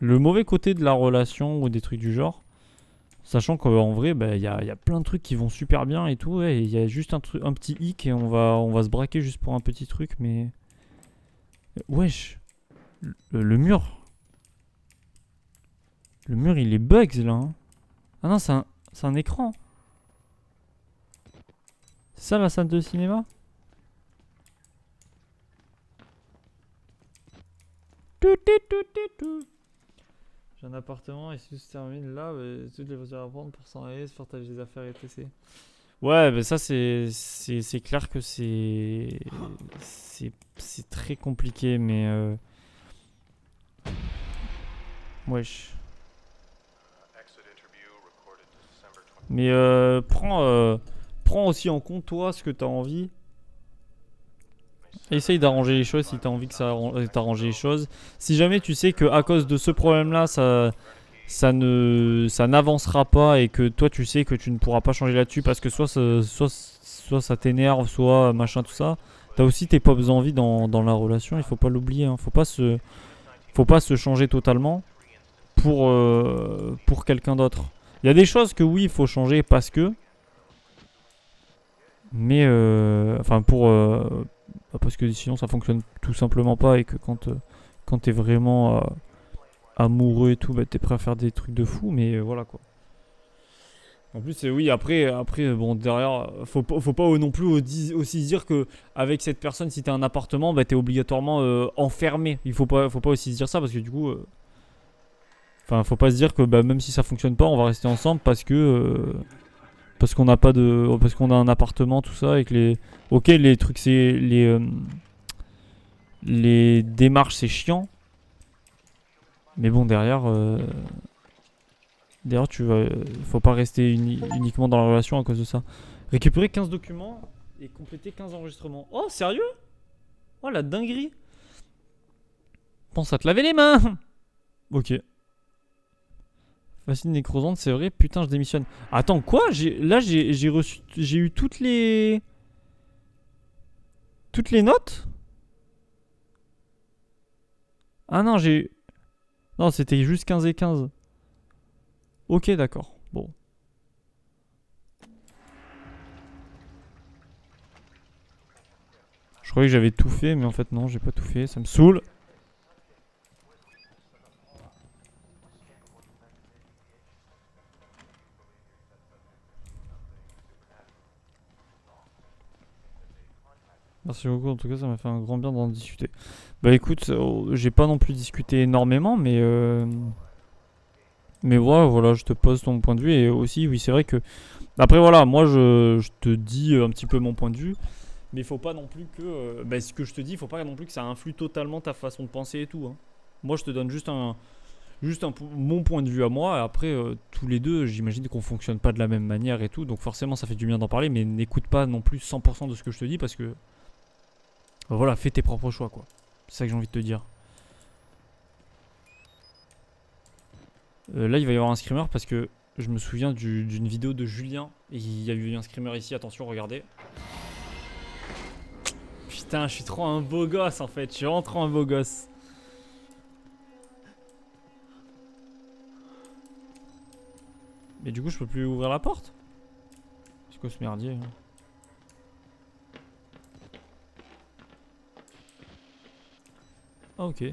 le mauvais côté de la relation ou des trucs du genre, sachant qu'en vrai il y a plein de trucs qui vont super bien et tout, et il y a juste un petit hic et on va se braquer juste pour un petit truc, mais wesh, le mur. Le mur il est bugs là. Hein. Ah non, c'est un écran. C'est ça la salle de cinéma? J'ai un appartement et si tout se termine là, toutes les voitures à prendre pour s'en aller, se partager des affaires etc. Ouais, ça c'est clair que c'est très compliqué, mais wesh. Mais prends aussi en compte toi ce que t'as envie. Essaye d'arranger les choses si t'as envie que ça t'arrange les choses. Si jamais tu sais que à cause de ce problème-là, ça n'avancera pas et que toi tu sais que tu ne pourras pas changer là-dessus parce que soit ça t'énerve, soit machin tout ça. T'as aussi tes propres envies dans la relation. Il faut pas l'oublier. Hein. Faut pas se changer totalement pour quelqu'un d'autre. Il y a des choses que oui, il faut changer parce que. Mais enfin parce que sinon ça fonctionne tout simplement pas et que quand t'es vraiment amoureux et tout, t'es prêt à faire des trucs de fou, mais voilà quoi. En plus, oui, après, bon, derrière, faut pas non plus aussi dire que avec cette personne, si t'as un appartement, t'es obligatoirement enfermé. Il faut pas aussi se dire ça parce que du coup, Enfin, faut pas se dire que bah, même si ça fonctionne pas, on va rester ensemble parce qu'on n'a pas de, parce qu'on a un appartement, tout ça, et que les, ok, les trucs, c'est les démarches, c'est chiant, mais bon derrière, faut pas rester uniquement dans la relation à cause de ça. Récupérer 15 documents et compléter 15 enregistrements. Oh, sérieux? Oh, la dinguerie. Pense à te laver les mains. Ok. Facile nécrosante, c'est vrai. Putain, je démissionne. Attends, quoi? Là, j'ai reçu, j'ai eu toutes les notes. Ah non, non, c'était juste 15 et 15. Ok, d'accord. Bon. Je croyais que j'avais tout fait, mais en fait non, j'ai pas tout fait. Ça me saoule. Merci beaucoup, en tout cas ça m'a fait un grand bien d'en discuter. Bah écoute, j'ai pas non plus discuté énormément, mais voilà, je te pose ton point de vue. Et aussi, oui, c'est vrai que... Après voilà, moi je te dis un petit peu mon point de vue, mais il faut pas non plus que... bah, ce que je te dis, il faut pas non plus que ça influe totalement ta façon de penser et tout. Hein. Moi je te donne mon point de vue à moi. Et après, tous les deux, j'imagine qu'on fonctionne pas de la même manière et tout. Donc forcément ça fait du bien d'en parler, mais n'écoute pas non plus 100% de ce que je te dis parce que... Voilà, fais tes propres choix, quoi. C'est ça que j'ai envie de te dire. Là, il va y avoir un screamer parce que je me souviens d'une vidéo de Julien. Et il y a eu un screamer ici, attention, regardez. Putain, je suis trop un beau gosse en fait. Je suis vraiment trop un beau gosse. Mais du coup, je peux plus ouvrir la porte? C'est quoi ce merdier hein? Ah, ok.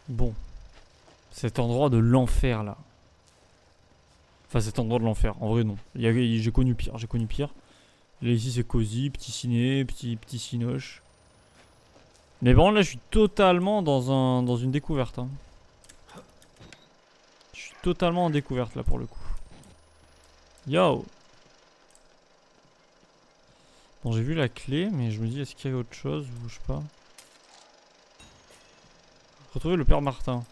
Bon. Cet endroit de l'enfer là. Enfin, cet endroit de l'enfer. En vrai, non. J'ai connu pire. J'ai connu pire. Là, ici, c'est cosy. Petit ciné. Petit cinoche. Mais bon, là, je suis totalement dans une découverte. Hein. Je suis totalement en découverte là pour le coup. Yo! Bon, j'ai vu la clé, mais je me dis, est-ce qu'il y a autre chose ou je sais pas. Retrouver le père Martin.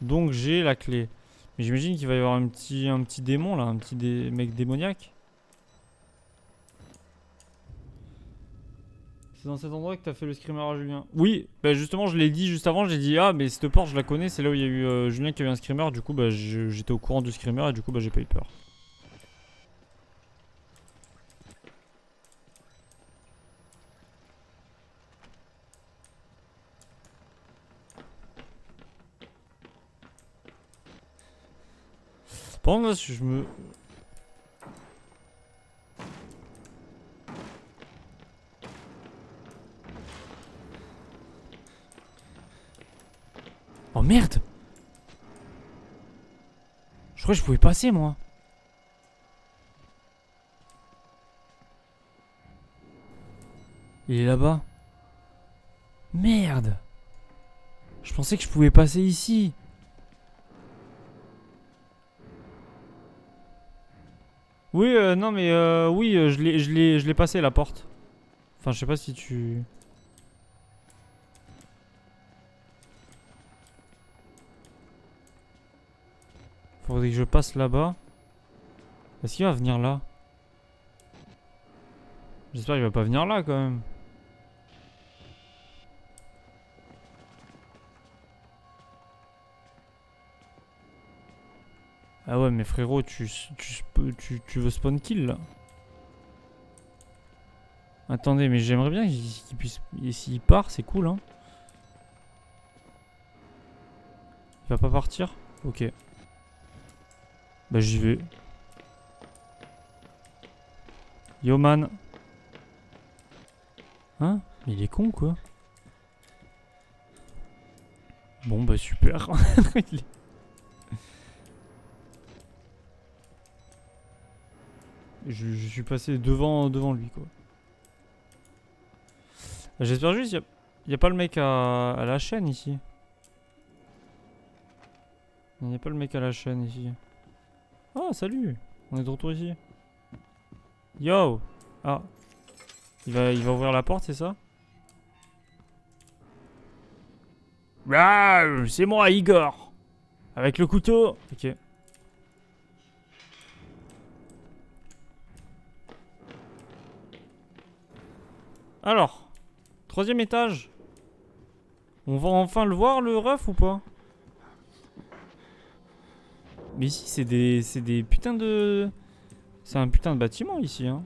Donc j'ai la clé. Mais j'imagine qu'il va y avoir un petit démon là, un petit mec démoniaque. C'est dans cet endroit que t'as fait le screamer à Julien. Oui, bah justement, je l'ai dit juste avant. J'ai dit, ah, mais cette porte, je la connais. C'est là où il y a eu Julien qui a eu un screamer. Du coup, bah j'étais au courant du screamer et du coup, bah j'ai pas eu peur. Par contre, là, si je me. Oh merde! Je crois que je pouvais passer moi. Il est là-bas. Merde! Je pensais que je pouvais passer ici. Oui, non mais oui, je l'ai passé la porte. Enfin, je sais pas si tu. Faudrait que je passe là-bas. Est-ce qu'il va venir là? J'espère qu'il va pas venir là quand même. Ah ouais, mais frérot, tu veux spawn kill là? Attendez, mais j'aimerais bien qu'il puisse. Et s'il part, c'est cool hein. Il va pas partir? Ok. Bah j'y vais. Yo man. Hein? Mais il est con quoi. Bon bah super. Je suis passé devant lui, quoi. J'espère juste y a pas le mec à la chaîne ici. Il n'y a pas le mec à la chaîne ici. Ah, salut! On est de retour ici. Yo! Ah. Il va ouvrir la porte, c'est ça? Ah, c'est moi, Igor! Avec le couteau! Ok. Alors, troisième étage. On va enfin le voir, le ref, ou pas? Mais ici, c'est des putains de... C'est un putain de bâtiment, ici, hein.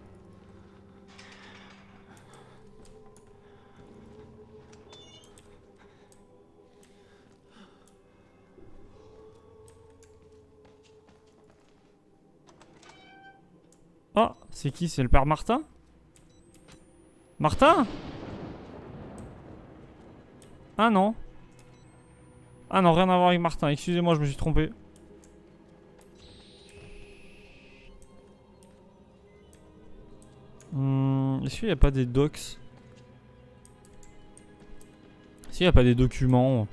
Ah, c'est qui? C'est le père Martin? Martin? Ah non. Ah non, rien à voir avec Martin. Excusez-moi, je me suis trompé. Est-ce qu'il n'y a pas des docs? Est-ce qu'il n'y a pas des documents?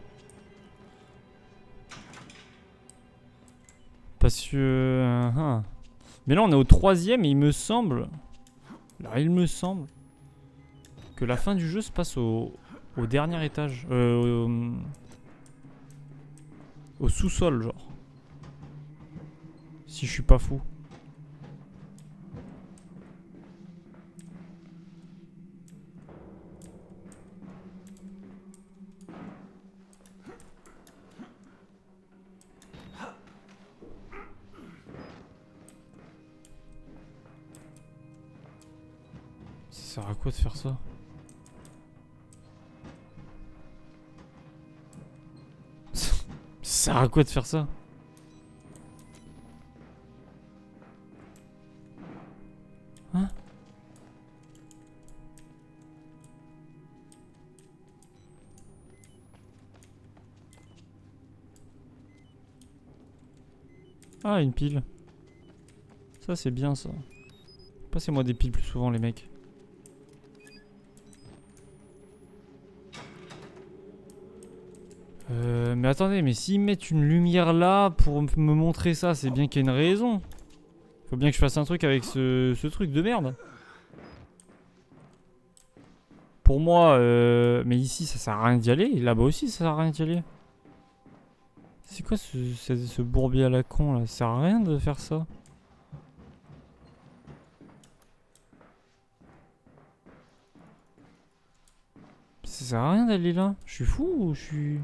Parce que... Mais là, on est au troisième et il me semble... Alors, il me semble... que la fin du jeu se passe au dernier étage. Au sous-sol, genre. Si je suis pas fou. Ça sert à quoi de faire ça? Ça sert à quoi de faire ça? Hein? Ah, une pile. Ça, c'est bien, ça. Passez-moi des piles plus souvent, les mecs. Mais attendez, mais s'ils mettent une lumière là pour me montrer ça, c'est bien qu'il y a une raison. Faut bien que je fasse un truc avec ce truc de merde. Pour moi, mais ici ça sert à rien d'y aller. Et là-bas aussi ça sert à rien d'y aller. C'est quoi ce bourbier à la con là? Ça sert à rien de faire ça. Ça sert à rien d'aller là. Je suis fou ou je suis...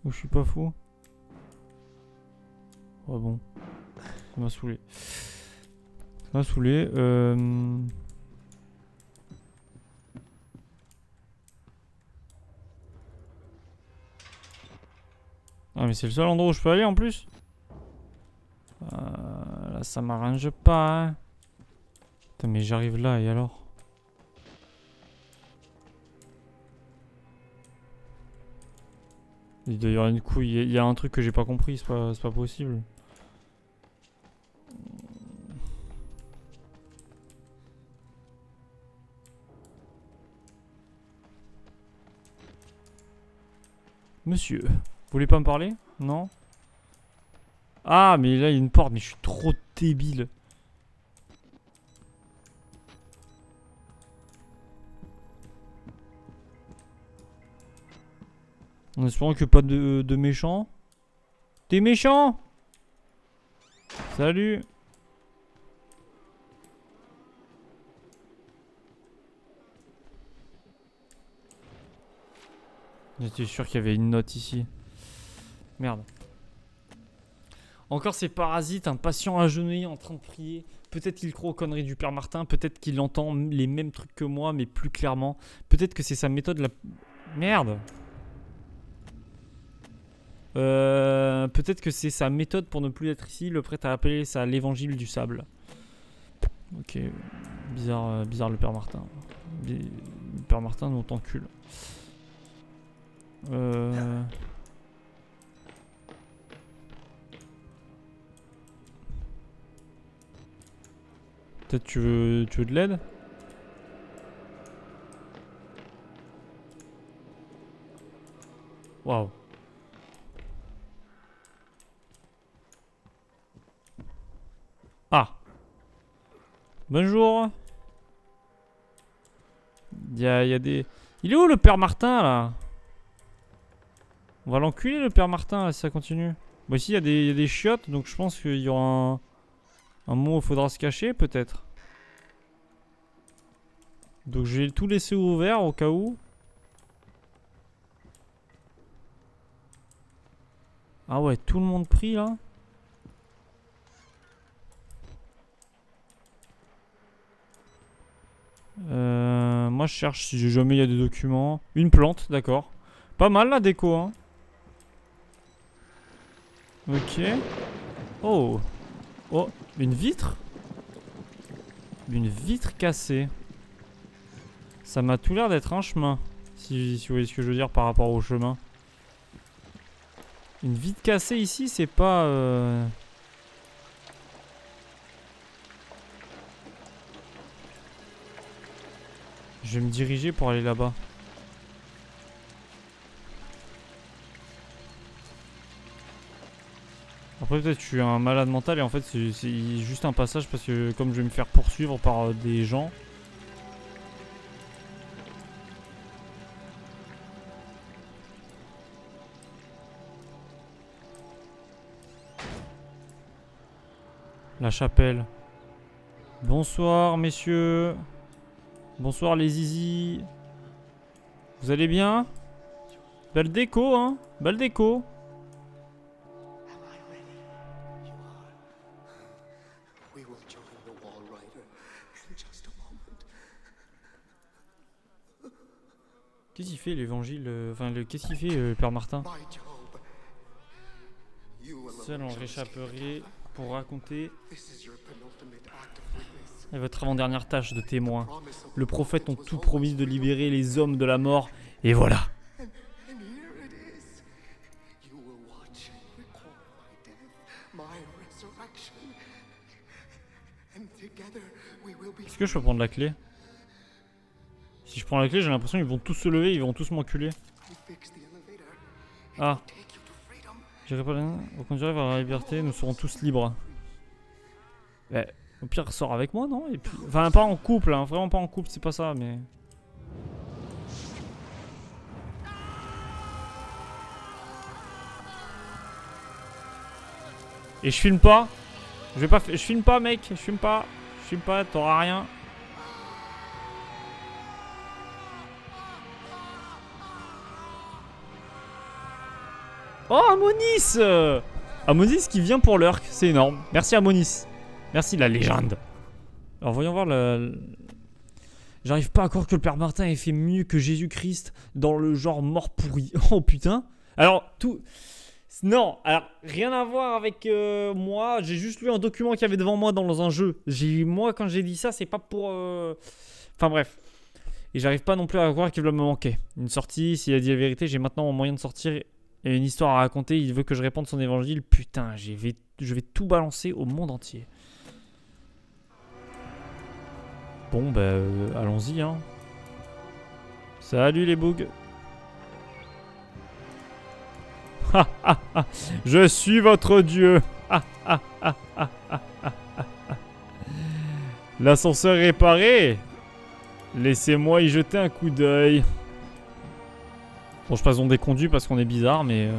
Ou je suis pas fou? Oh bon. Ça m'a saoulé. Ça m'a saoulé. Ah mais c'est le seul endroit où je peux aller en plus. Là ça m'arrange pas hein. Putain mais j'arrive là et alors? Il doit y avoir une couille, il y a un truc que j'ai pas compris, c'est pas possible. Monsieur, vous voulez pas me parler? Non? Ah mais là il y a une porte, mais je suis trop débile. En espérant que pas de méchants. T'es méchant? Salut. J'étais sûr qu'il y avait une note ici. Merde. Encore ces parasites, un patient agenouillé en train de prier. Peut-être qu'il croit aux conneries du père Martin, peut-être qu'il entend les mêmes trucs que moi, mais plus clairement. Peut-être que c'est sa méthode la... Merde. Peut-être que c'est sa méthode pour ne plus être ici, le prêtre a appelé ça l'évangile du sable. Ok, bizarre, bizarre le père Martin. Le père Martin nous t'encule. Peut-être tu veux de l'aide? Waouh. Ah. Bonjour. Il y a des... Il est où le père Martin là? On va l'enculer le père Martin là, si ça continue. Bon ici il y a des chiottes, donc je pense qu'il y aura un moment où il faudra se cacher peut-être. Donc je vais tout laisser ouvert au cas où. Ah ouais, tout le monde pris là. Moi je cherche si jamais il y a des documents. Une plante, d'accord. Pas mal la déco hein. Ok. Oh. Oh, une vitre? Une vitre cassée. Ça m'a tout l'air d'être un chemin. Si vous voyez ce que je veux dire par rapport au chemin. Une vitre cassée ici, c'est pas... Je vais me diriger pour aller là-bas. Après peut-être que je suis un malade mental et en fait c'est juste un passage parce que comme je vais me faire poursuivre par des gens. La chapelle. Bonsoir messieurs. Bonsoir les zizi. Vous allez bien? Belle déco hein. Belle déco. Qu'est-ce qu'il fait l'évangile, qu'est-ce qu'il fait le Père Martin? Seul en réchapperait pour raconter. Et votre avant-dernière tâche de témoin. Le prophète ont tout promis de libérer les hommes de la mort. Et voilà. Est-ce que je peux prendre la clé? Si je prends la clé, j'ai l'impression qu'ils vont tous se lever, ils vont tous m'enculer. Ah. J'irai pas là. Vous conduirez vers la liberté, nous serons tous libres. Ouais. Au pire, sors avec moi, non? Et puis... Enfin, pas en couple, hein. Vraiment pas en couple, c'est pas ça, mais... Et je filme pas. Je filme pas, mec. Je filme pas. Je filme pas, t'auras rien. Oh, Amonis! Amonis qui vient pour l'Urk, c'est énorme. Merci Amonis. Merci la légende. Alors voyons voir le... J'arrive pas à croire que le Père Martin ait fait mieux que Jésus-Christ dans le genre mort pourri. Oh putain. Alors, tout... Non, alors rien à voir avec moi. J'ai juste lu un document qu'il y avait devant moi dans un jeu. Moi, quand j'ai dit ça, c'est pas pour... Enfin bref. Et j'arrive pas non plus à croire qu'il va me manquer. Une sortie, s'il a dit la vérité, j'ai maintenant un moyen de sortir et une histoire à raconter. Il veut que je réponde son évangile. Putain, je vais tout balancer au monde entier. Bon, bah, allons-y, hein. Salut les bougs. Je suis votre dieu. L'ascenseur est réparé. Laissez-moi y jeter un coup d'œil. Bon, je passe on déconduit parce qu'on est bizarre, mais...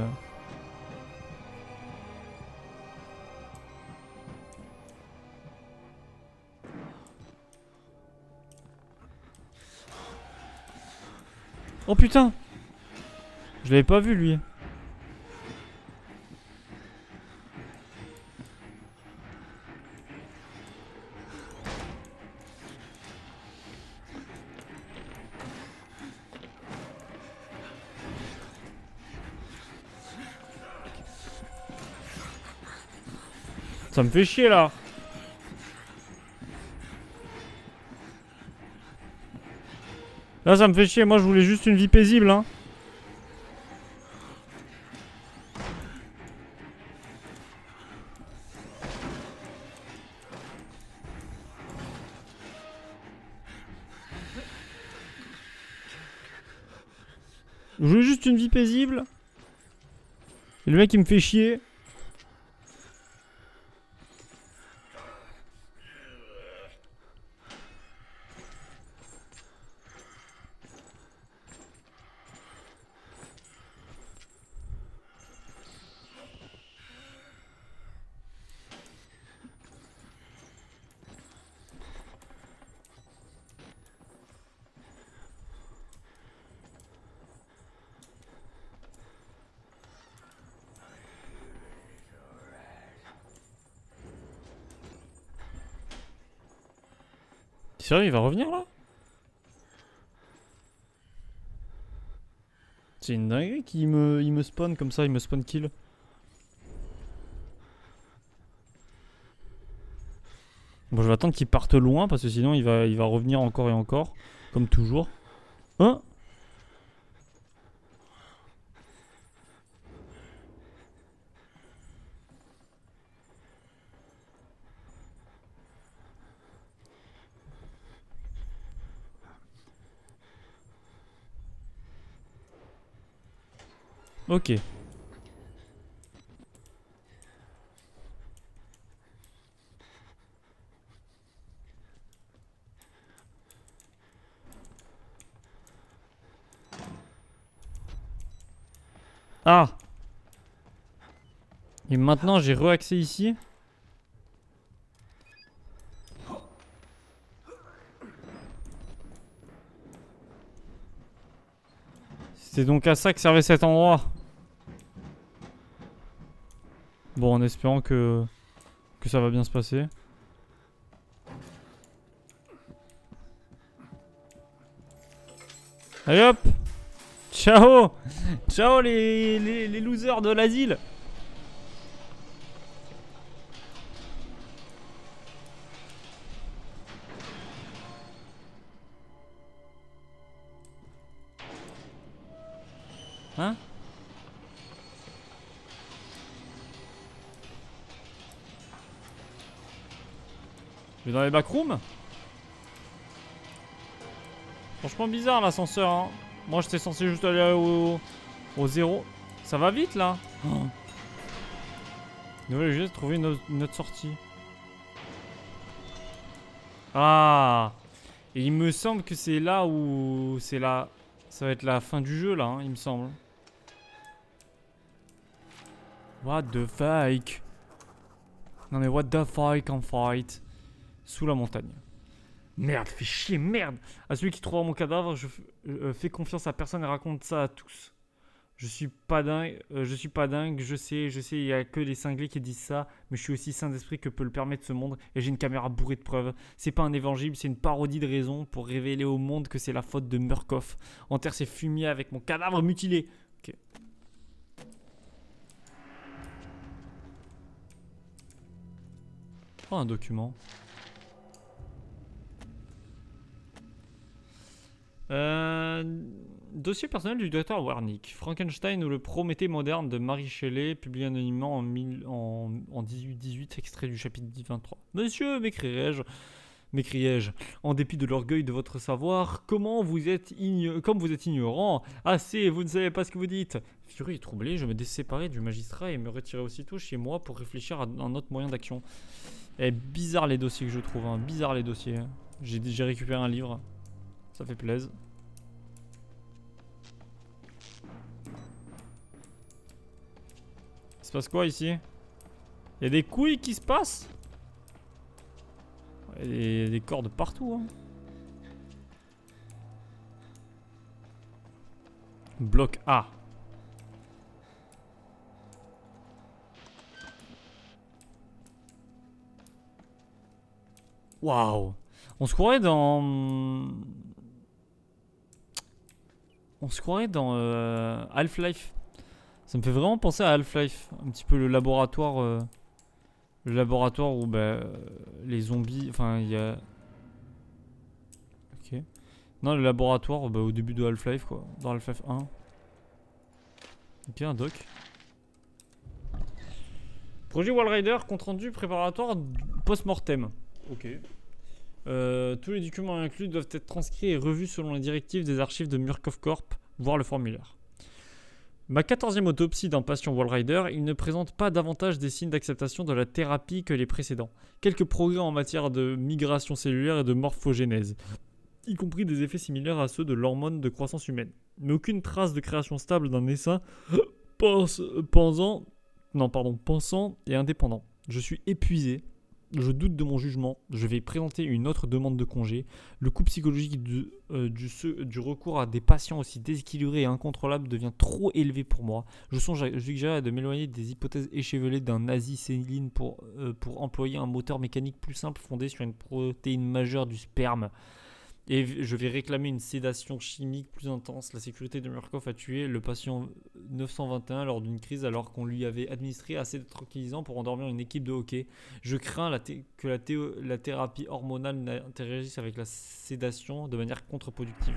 Oh putain! Je l'avais pas vu, lui. Ça me fait chier, là. Là, ça me fait chier. Moi, je voulais juste une vie paisible, hein. Je veux juste une vie paisible. Et le mec il me fait chier. Sérieux, il va revenir là? C'est une dinguerie qu'il me spawn comme ça, il me spawn kill. Bon, je vais attendre qu'il parte loin parce que sinon il va revenir encore et encore, comme toujours. Hein? Ok. Ah! Et maintenant j'ai re-accès ici. C'est donc à ça que servait cet endroit. Bon, en espérant que ça va bien se passer. Allez hop! Ciao! Ciao les losers de l'asile! Hein? Je vais dans les backrooms? Franchement bizarre l'ascenseur hein. Moi j'étais censé juste aller au zéro. Ça va vite là. Oh. J'ai juste trouvé une autre sortie. Ah. Et il me semble que c'est là où c'est là. Ça va être la fin du jeu là hein, il me semble. What the fuck? Non mais what the fuck en fight? Sous la montagne. Merde, fais chier, merde. À celui qui trouvera mon cadavre, je fais confiance à personne et raconte ça à tous. Je suis pas dingue, je sais, il y a que les cinglés qui disent ça, mais je suis aussi saint d'esprit que peut le permettre ce monde et j'ai une caméra bourrée de preuves. C'est pas un évangile, c'est une parodie de raison pour révéler au monde que c'est la faute de Murkoff. Enterre ses fumiers avec mon cadavre mutilé. Ok. Oh, un document. Dossier personnel du docteur Wernicke. Frankenstein ou le Prométhée moderne de Mary Shelley, publié anonymement en 1818, extrait du chapitre 23. Monsieur, m'écriai-je, en dépit de l'orgueil de votre savoir, comme vous êtes ignorant, assez, vous ne savez pas ce que vous dites. Furieux et troublé, je me déséparai du magistrat et me retirai aussitôt chez moi pour réfléchir à un autre moyen d'action. Et bizarre les dossiers que je trouve, hein. Bizarre les dossiers. J'ai récupéré un livre, ça fait plaisir. Il se passe quoi ici? Il y a des couilles qui se passent? Il y a des cordes partout. Hein. Bloc A. Waouh. On se croirait dans... Half-Life. Ça me fait vraiment penser à Half-Life. Un petit peu le laboratoire. Le laboratoire où les zombies. Enfin, il y a. Ok. Non, le laboratoire au début de Half-Life, quoi. Dans Half-Life 1. Ok, un doc. Projet Wallrider, compte rendu préparatoire post-mortem. Ok. Tous les documents inclus doivent être transcrits et revus selon les directives des archives de Murkoff Corp, voire le formulaire. Ma 14e autopsie d'un patient Wallrider, il ne présente pas davantage des signes d'acceptation de la thérapie que les précédents. Quelques progrès en matière de migration cellulaire et de morphogénèse, y compris des effets similaires à ceux de l'hormone de croissance humaine. Mais aucune trace de création stable d'un essaim pensant et indépendant. Je suis épuisé. Je doute de mon jugement. Je vais présenter une autre demande de congé. Le coût psychologique du recours à des patients aussi déséquilibrés et incontrôlables devient trop élevé pour moi. Je songe à suggérer de m'éloigner des hypothèses échevelées d'un nazi Céline pour employer un moteur mécanique plus simple fondé sur une protéine majeure du sperme. Et je vais réclamer une sédation chimique plus intense. La sécurité de Murkoff a tué le patient 921 lors d'une crise alors qu'on lui avait administré assez de tranquillisants pour endormir une équipe de hockey. Je crains que la thérapie hormonale n'interagisse avec la sédation de manière contre-productive.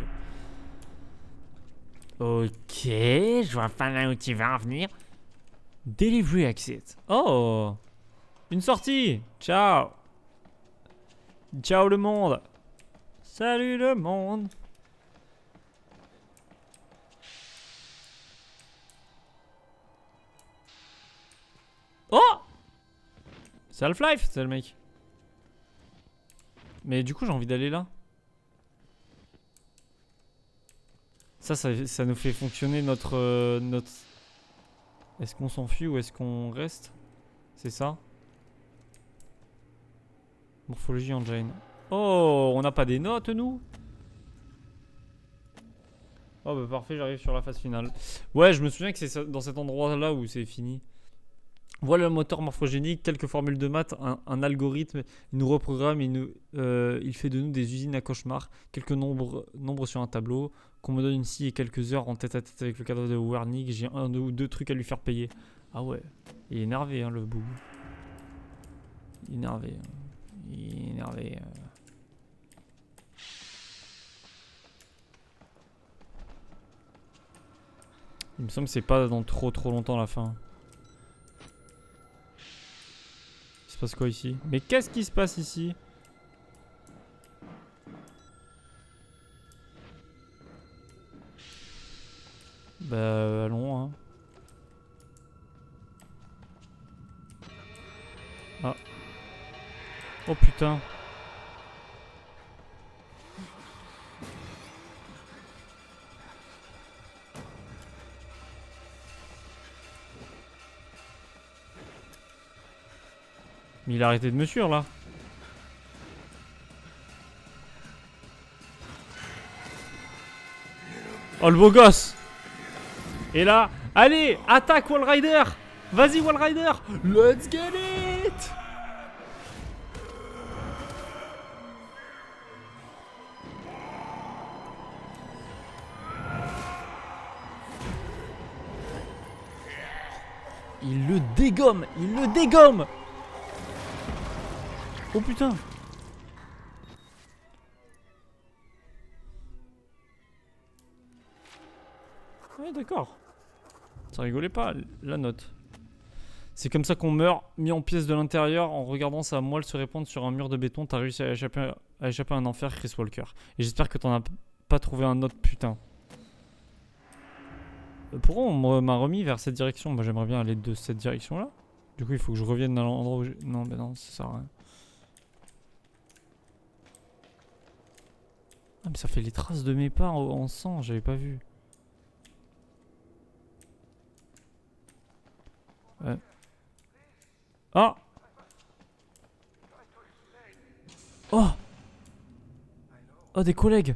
Ok, je vois pas là où tu vas en venir. Delivery exit. Oh, une sortie. Ciao. Ciao le monde. Salut le monde. Oh, c'est Half-Life, c'est le mec. Mais du coup, j'ai envie d'aller là. Ça nous fait fonctionner notre... Est-ce qu'on s'enfuit ou est-ce qu'on reste? C'est ça. Morphologie engine. Oh, on n'a pas des notes, nous? Oh bah parfait, j'arrive sur la phase finale. Ouais, je me souviens que c'est dans cet endroit-là où c'est fini. Voilà le moteur morphogénique, quelques formules de maths, un algorithme, il nous reprogramme, il fait de nous des usines à cauchemars, quelques nombres sur un tableau, qu'on me donne une scie et quelques heures en tête à tête avec le cadre de Wernicke, j'ai un ou deux trucs à lui faire payer. Ah ouais, il est énervé hein, le boubou. Il est énervé. Il est énervé. Il me semble que c'est pas dans trop longtemps la fin. Il se passe quoi ici? Mais qu'est-ce qui se passe ici? Bah allons hein. Ah. Oh putain. Mais il a arrêté de me suivre là. Oh le beau gosse. Et là, allez, attaque Wallrider. Vas-y Wallrider. Let's get it. Il le dégomme. Il le dégomme. Oh putain. Ouais d'accord. Ça rigolait pas, la note. C'est comme ça qu'on meurt, mis en pièces de l'intérieur, en regardant sa moelle se répandre sur un mur de béton. T'as réussi à échapper à un enfer, Chris Walker. Et j'espère que t'en as pas trouvé un autre putain. Pourquoi on m'a remis vers cette direction? Moi j'aimerais bien aller de cette direction là. Du coup il faut que je revienne dans l'endroit où j'ai... Non mais non, ça sert à rien. Ah mais ça fait les traces de mes pas en sang, j'avais pas vu. Ouais. Ah! Oh! Oh des collègues!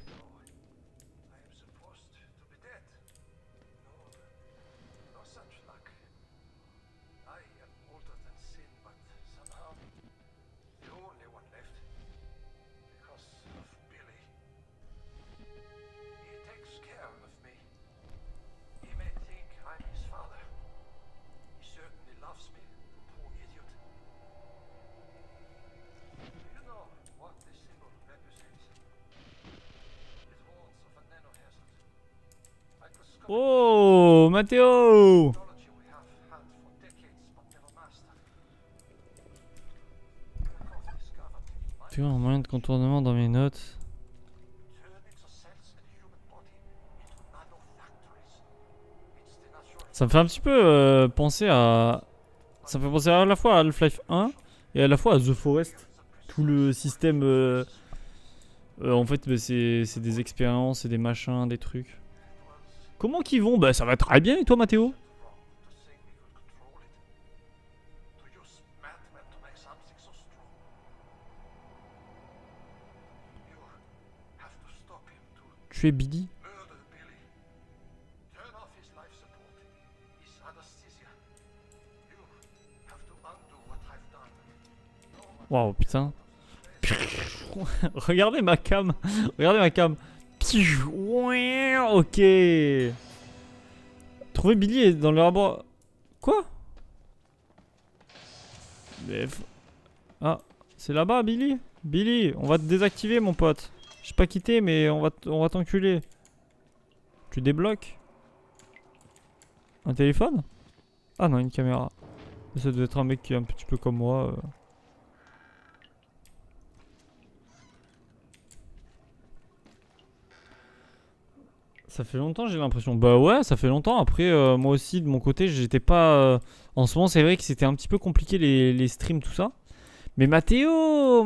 Oh, Matteo! Tu vois un moyen de contournement dans mes notes. Ça me fait un petit peu penser à... Ça me fait penser à la fois à Half-Life 1 et à la fois à The Forest. Tout le système... en fait, bah, c'est des expériences, c'est des machins, des trucs. Comment qu'ils vont? Bah ça va très bien et toi Mathéo? Tu es Billy? Waouh putain. Regardez ma cam. Regardez ma cam. Ok. Trouver Billy est dans le laboratoire. Quoi? Mais ah, c'est là-bas Billy? Billy, on va te désactiver mon pote. Je sais pas quitter mais on va t'enculer. Tu débloques? Un téléphone? Ah non, une caméra. Ça doit être un mec qui est un petit peu comme moi. Ça fait longtemps, j'ai l'impression. Bah ouais, ça fait longtemps. Après, moi aussi, de mon côté, j'étais pas. En ce moment, c'est vrai que c'était un petit peu compliqué les streams, tout ça. Mais Mathéo,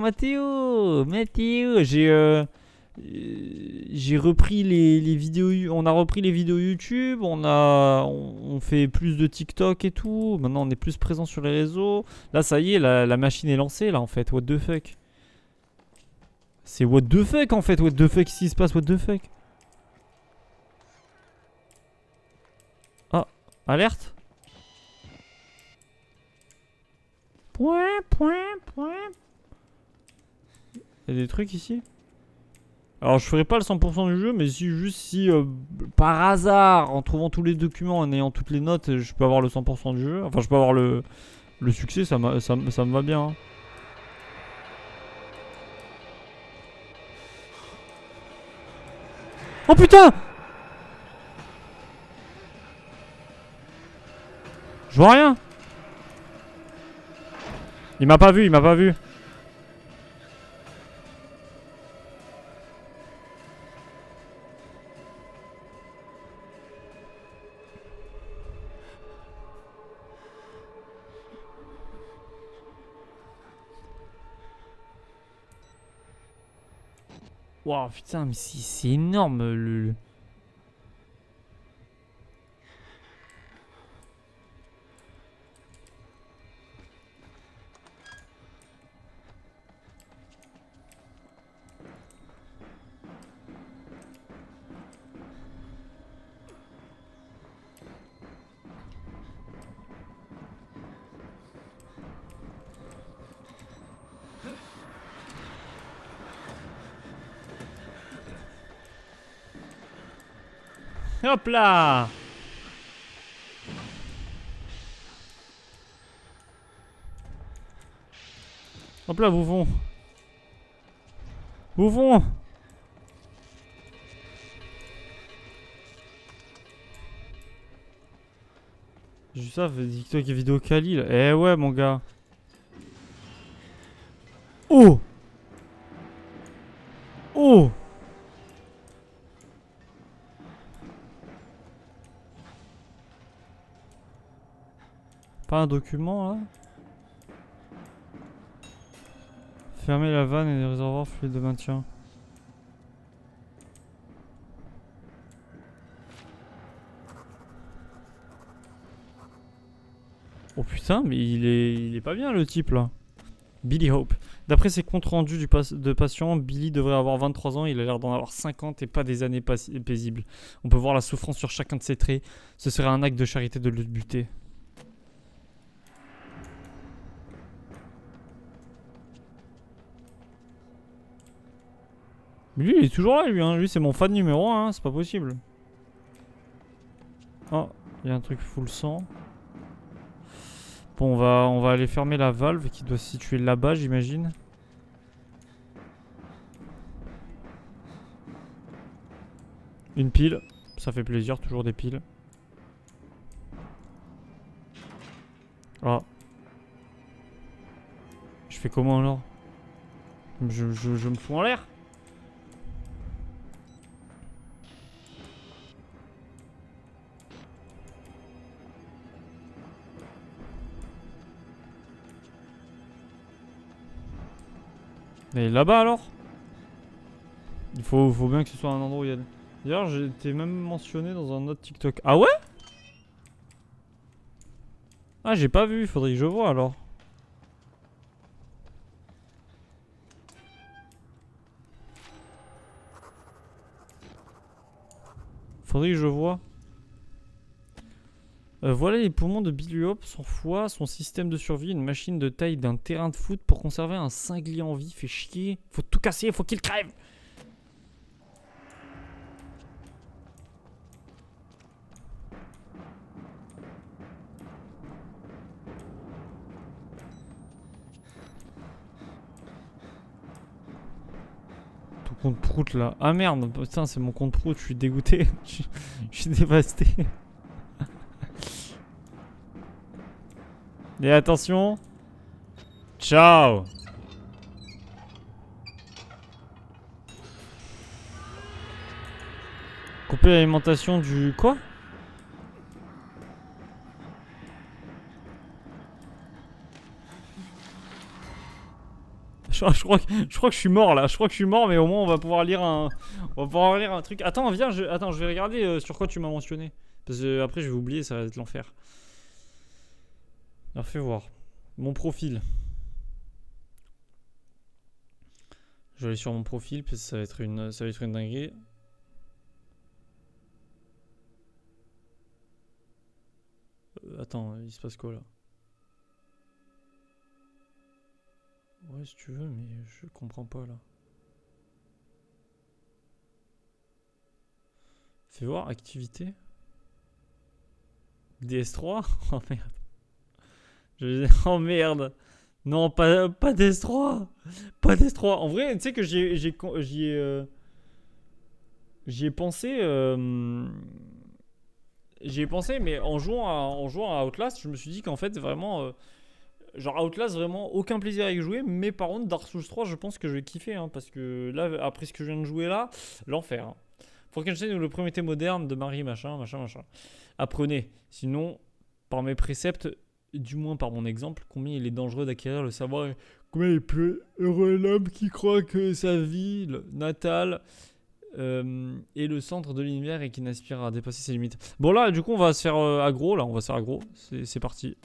j'ai repris les vidéos. On a repris les vidéos YouTube. On fait plus de TikTok et tout. Maintenant, on est plus présent sur les réseaux. Là, ça y est, la machine est lancée, là, en fait. What the fuck? C'est what the fuck, en fait. What the fuck, s'il se passe, what the fuck? Ah, alerte? Point, point, point. Il y a des trucs ici? Alors je ferai pas le 100% du jeu, mais si juste si par hasard, en trouvant tous les documents, en ayant toutes les notes, je peux avoir le 100% du jeu. Enfin je peux avoir le succès, ça me va bien. Hein. Oh putain! Je vois rien! Il m'a pas vu, il m'a pas vu. Waouh putain, mais c'est énorme le... Hop là! Hop là, Bouffon! Bouffon! Juste ça, fait TikTok et vidéo Khalil. Eh ouais, mon gars. Oh! Oh! Pas un document là? Fermer la vanne et les réservoirs fluides de maintien. Oh putain, mais il est pas bien le type là. Billy Hope. D'après ses comptes rendus de patients, Billy devrait avoir 23 ans, il a l'air d'en avoir 50 et pas des années paisibles. On peut voir la souffrance sur chacun de ses traits. Ce serait un acte de charité de le buter. Mais lui, il est toujours là, lui. Hein. Lui, c'est mon fan numéro 1, hein. C'est pas possible. Oh, il y a un truc full sang. Bon, on va aller fermer la valve qui doit se situer là-bas, j'imagine. Une pile. Ça fait plaisir, toujours des piles. Ah. Je fais comment alors? Je me fous en l'air? Mais là-bas alors? Il faut bien que ce soit un endroit où il y a... D'ailleurs, j'ai été même mentionné dans un autre TikTok. Ah ouais? Ah, j'ai pas vu, faudrait que je vois alors. Faudrait que je vois. Voilà les poumons de Billy Hope, son foie, son système de survie, une machine de taille d'un terrain de foot pour conserver un cinglé en vie. Fait chier. Faut tout casser, faut qu'il crève. Ton compte prout là. Ah merde, putain, c'est mon compte prout, je suis dégoûté. Je suis dévasté. Et attention. Ciao. Couper l'alimentation du... Quoi? Je crois que je suis mort là. Je crois que je suis mort, mais au moins on va pouvoir lire un... On va pouvoir lire un truc. Attends, viens, attends, je vais regarder sur quoi tu m'as mentionné. Parce que après je vais oublier, ça va être l'enfer. Alors fais voir. Mon profil. Je vais aller sur mon profil parce que ça va être une dinguerie. Attends, il se passe quoi là? Ouais, si tu veux, mais je comprends pas là. Fais voir, activité. DS3. Oh merde. Oh merde. Non, pas DS3. Pas DS3. En vrai, tu sais que j'y ai pensé. J'y ai pensé, mais en jouant à Outlast, je me suis dit qu'en fait, vraiment. Genre Outlast, vraiment aucun plaisir à y jouer. Mais par contre, Dark Souls 3, je pense que je vais kiffer. Hein, parce que là, après ce que je viens de jouer là, l'enfer. Hein. Frankenstein ou le Prométhée moderne de Marie, machin. Apprenez. Sinon, par mes préceptes, du moins par mon exemple, combien il est dangereux d'acquérir le savoir. Combien il peut heureux l'homme qui croit que sa ville natale est le centre de l'univers et qui n'aspire à dépasser ses limites. Bon là, du coup, on va se faire aggro. Là, on va se faire aggro. C'est parti.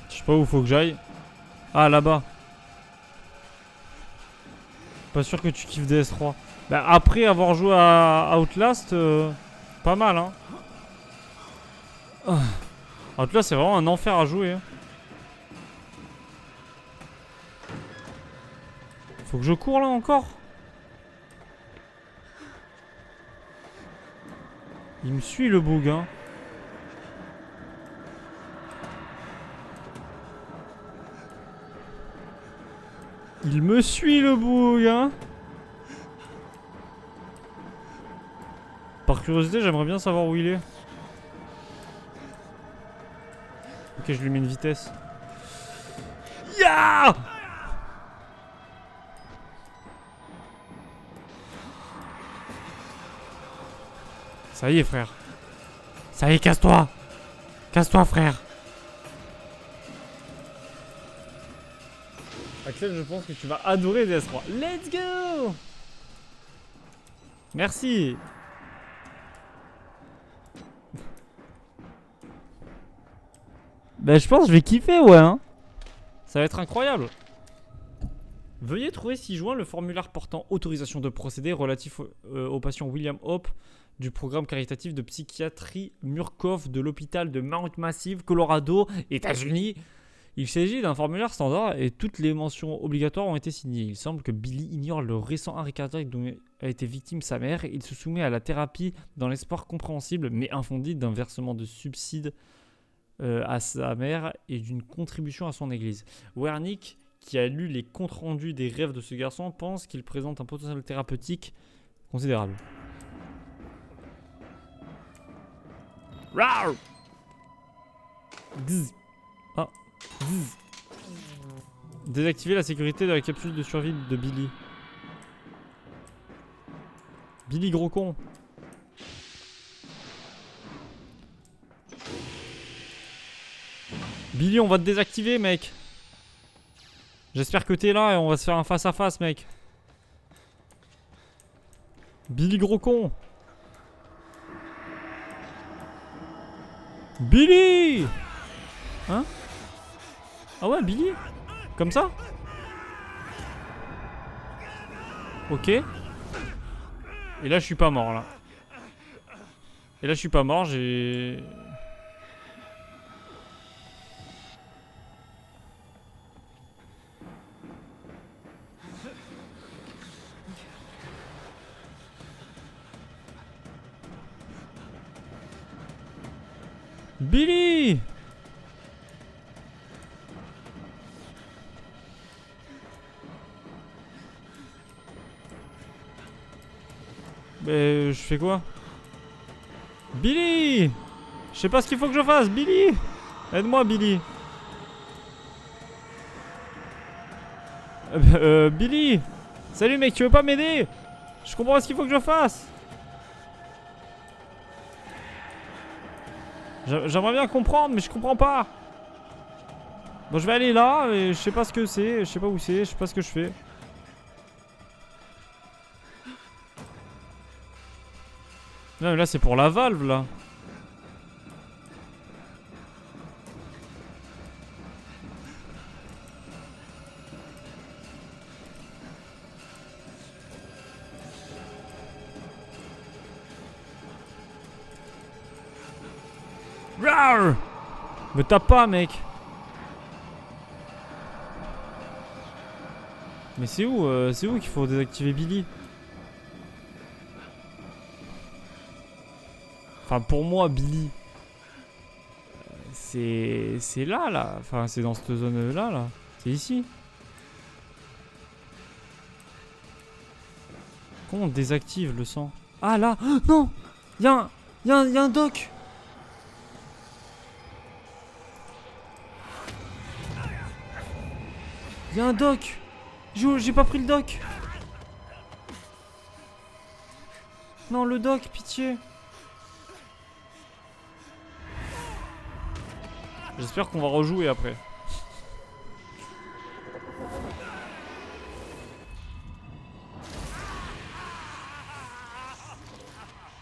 Je sais pas où faut que j'aille. Ah, là-bas. Pas sûr que tu kiffes DS3. Bah, après avoir joué à Outlast, pas mal, hein. Outlast, c'est vraiment un enfer à jouer. Hein. Faut que je cours là encore. Il me suit le bug, hein. Il me suit le bug, hein. Par curiosité, j'aimerais bien savoir où il est. Ok, je lui mets une vitesse. Ya! Ça y est, frère. Ça y est, casse-toi. Casse-toi, frère. Axel, je pense que tu vas adorer DS3. Let's go! Merci. Bah, je pense que je vais kiffer, ouais. Hein. Ça va être incroyable. Veuillez trouver ci-joint le formulaire portant autorisation de procéder relatif au patient William Hope du programme caritatif de psychiatrie Murkoff de l'hôpital de Mount Massive, Colorado, États-Unis. Il s'agit d'un formulaire standard et toutes les mentions obligatoires ont été signées. Il semble que Billy ignore le récent arrêt cardiaque dont a été victime sa mère. Il se soumet à la thérapie dans l'espoir compréhensible mais infondé d'un versement de subsides à sa mère et d'une contribution à son église. Wernick, qui a lu les comptes rendus des rêves de ce garçon, pense qu'il présente un potentiel thérapeutique considérable. Rawr! Gzz. Ah. Gzz. Désactiver la sécurité de la capsule de survie de Billy. Billy gros con. Billy, on va te désactiver, mec. J'espère que t'es là et on va se faire un face à face, mec. Billy gros con. Billy! Hein? Ah ouais, Billy? Comme ça? Ok. Et là, je suis pas mort, là. Et là, je suis pas mort, j'ai... Billy! Mais je fais quoi? Billy! Je sais pas ce qu'il faut que je fasse, Billy! Aide-moi, Billy! Billy! Salut mec, tu veux pas m'aider? Je comprends pas ce qu'il faut que je fasse! J'aimerais bien comprendre, mais je comprends pas! Bon, je vais aller là, et je sais pas ce que c'est, je sais pas où c'est, je sais pas ce que je fais. Non, mais là c'est pour la valve là. Rawr! Me tape pas, mec. Mais c'est où qu'il faut désactiver Billy? Enfin, pour moi, Billy, c'est là, là. Enfin, c'est dans cette zone-là, là. C'est ici. Comment on désactive le sang? Ah, là! Oh, non! Y'a un doc! Y'a un doc! J'ai pas pris le doc! Non, le doc, pitié! J'espère qu'on va rejouer après.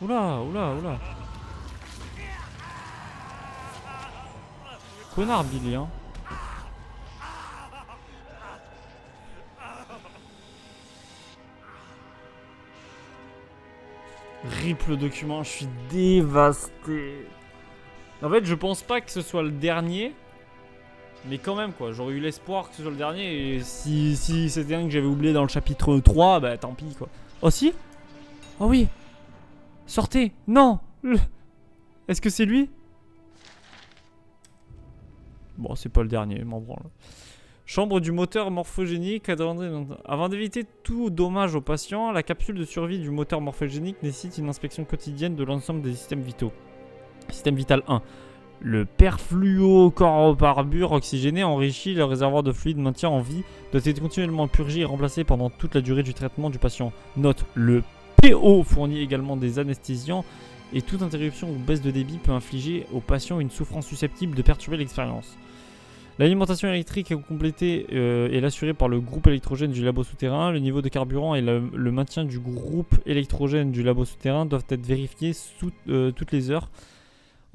Oula, oula, oula. Connard Billy, hein. Rip le document, je suis dévasté. En fait, je pense pas que ce soit le dernier. Mais quand même, quoi. J'aurais eu l'espoir que ce soit le dernier. Et si c'était un que j'avais oublié dans le chapitre 3, bah tant pis, quoi. Oh si? Oh oui. Sortez. Non. Est-ce que c'est lui? Bon, c'est pas le dernier, m'en branle. Chambre du moteur morphogénique. Avant d'éviter tout dommage aux patients, la capsule de survie du moteur morphogénique nécessite une inspection quotidienne de l'ensemble des systèmes vitaux. Système vital 1. Le perfluocarbure oxygéné enrichit le réservoir de fluide maintien en vie doit être continuellement purgé et remplacé pendant toute la durée du traitement du patient. Note, le PO fournit également des anesthésiants et toute interruption ou baisse de débit peut infliger au patient une souffrance susceptible de perturber l'expérience. L'alimentation électrique est complétée et assurée par le groupe électrogène du labo souterrain. Le niveau de carburant et le maintien du groupe électrogène du labo souterrain doivent être vérifiés toutes les heures.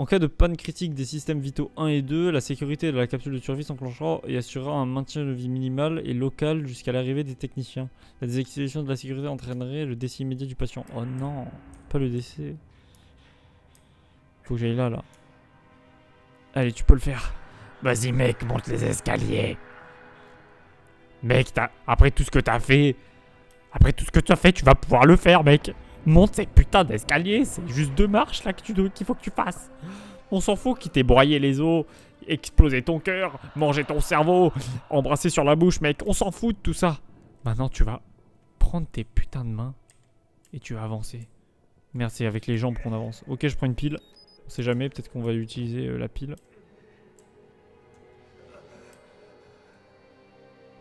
En cas de panne critique des systèmes vitaux 1 et 2, la sécurité de la capsule de survie s'enclenchera et assurera un maintien de vie minimal et local jusqu'à l'arrivée des techniciens. La désactivation de la sécurité entraînerait le décès immédiat du patient. Oh non, pas le décès. Faut que j'aille là. Allez, tu peux le faire. Vas-y mec, monte les escaliers. Mec, après tout ce que t'as fait, tu vas pouvoir le faire, mec. Monte ces putains d'escaliers, c'est juste 2 marches là qu'il faut que tu fasses. On s'en fout qu'il t'ait broyé les os. exploser ton cœur, manger ton cerveau, embrasser sur la bouche, mec. On s'en fout de tout ça. Maintenant, tu vas prendre tes putains de mains et tu vas avancer. Merde, c'est avec les jambes qu'on avance. Ok, je prends une pile. On sait jamais, peut-être qu'on va utiliser la pile.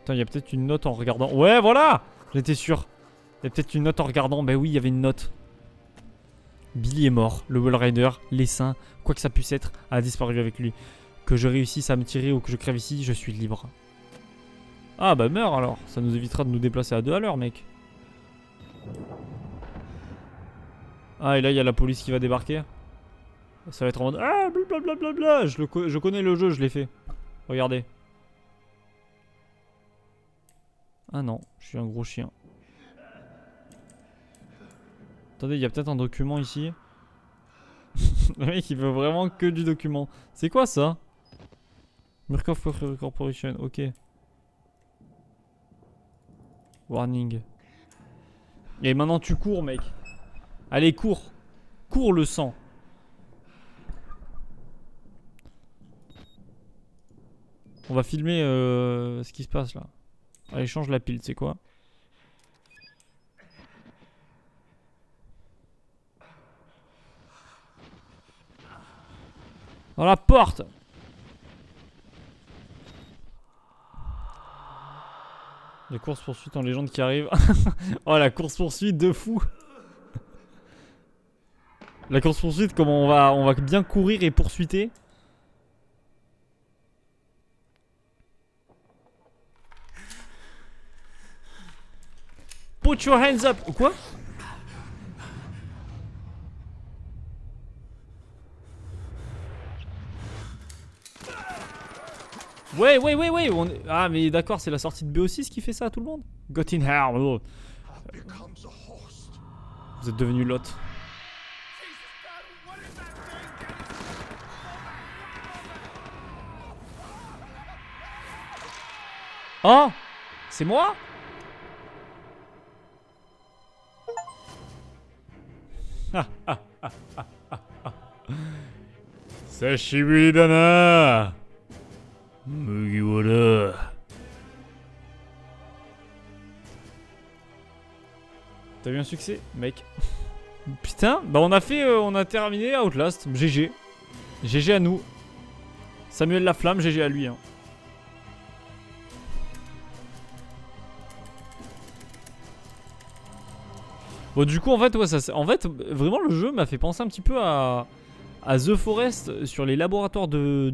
Attends, il y a peut-être une note en regardant. Ouais, voilà! J'étais sûr. Il y a peut-être une note en regardant. Ben oui, il y avait une note. Billy est mort. Le Wall Rider, les seins, quoi que ça puisse être, a disparu avec lui. Que je réussisse à me tirer ou que je crève ici, je suis libre. Ah bah meurs alors. Ça nous évitera de nous déplacer à 2 à l'heure, mec. Ah, et là, il y a la police qui va débarquer. Ça va être en mode... Ah, blablabla. Je connais le jeu, je l'ai fait. Regardez. Ah non, je suis un gros chien. Attendez, il y a peut-être un document ici. Le mec, il veut vraiment que du document. C'est quoi ça? Murkoff Corporation, ok. Warning. Et maintenant tu cours, mec. Allez, cours. Cours le sang. On va filmer ce qui se passe là. Allez, change la pile, c'est quoi? Dans la porte! Les courses poursuites en légende qui arrivent. Oh, la course poursuite de fou! La course poursuite, comment on va bien courir et poursuiter. Put your hands up! Quoi? Ouais, Ah, mais d'accord, c'est la sortie de BO6 qui fait ça à tout le monde. Got in here. Oh. Vous êtes devenu Lot. Oh! C'est moi? Sashimi Dana! Mugiwara. T'as eu un succès, mec? Putain, bah on a terminé Outlast. GG. GG à nous. Samuel Laflamme, GG à lui. Hein. Bon, du coup, en fait, ouais, vraiment, le jeu m'a fait penser un petit peu à The Forest sur les laboratoires de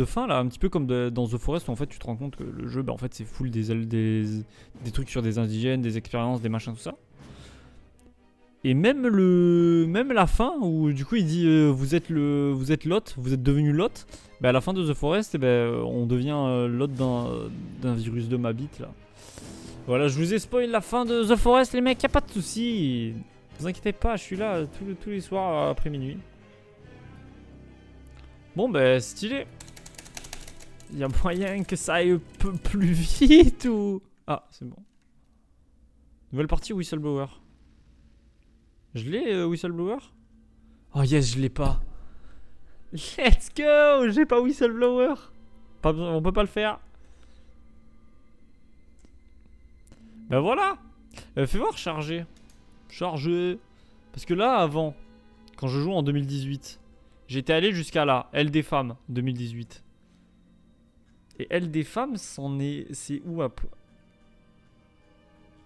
fin là, un petit peu comme dans The Forest où en fait tu te rends compte que le jeu, bah, en fait, c'est full des trucs sur des indigènes, des expériences, des machins, tout ça. Et même la fin où du coup il dit vous êtes Lot, vous êtes devenu Lot. Bah à la fin de The Forest, eh ben, on devient Lot d'un virus de ma bite là. Voilà, je vous ai spoil la fin de The Forest les mecs, y a pas de soucis. Vous inquiétez pas, je suis là tous les soirs après minuit. Bon bah stylé. Y a moyen que ça aille un peu plus vite ou... Ah c'est bon. Nouvelle partie Whistleblower. Je l'ai Whistleblower? Oh yes, je l'ai pas. Let's go. J'ai pas Whistleblower. Pas besoin, on peut pas le faire. Bah voilà. Fais voir charger. Charger. Parce que là avant, quand je joue en 2018, j'étais allé jusqu'à là, Elle des femmes 2018. Et Elle des femmes, c'est où après?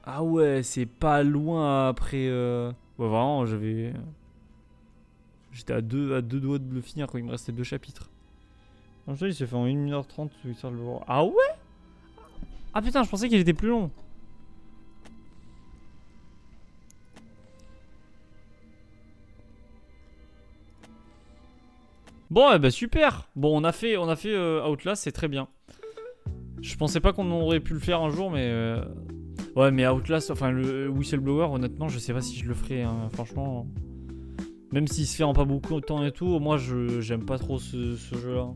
Ah ouais, c'est pas loin après. Ouais, vraiment, j'étais à deux doigts de le finir quand il me restait 2 chapitres. En fait, il s'est fait en 1h30. Ah ouais? Ah putain, je pensais qu'il était plus long. Bon, eh ben super. Bon, on a fait Outlast, c'est très bien. Je pensais pas qu'on aurait pu le faire un jour, mais ouais, mais Outlast, enfin le Whistleblower, honnêtement, je sais pas si je le ferai, hein, franchement. Même s'il se fait en pas beaucoup de temps et tout, moi j'aime pas trop ce jeu-là.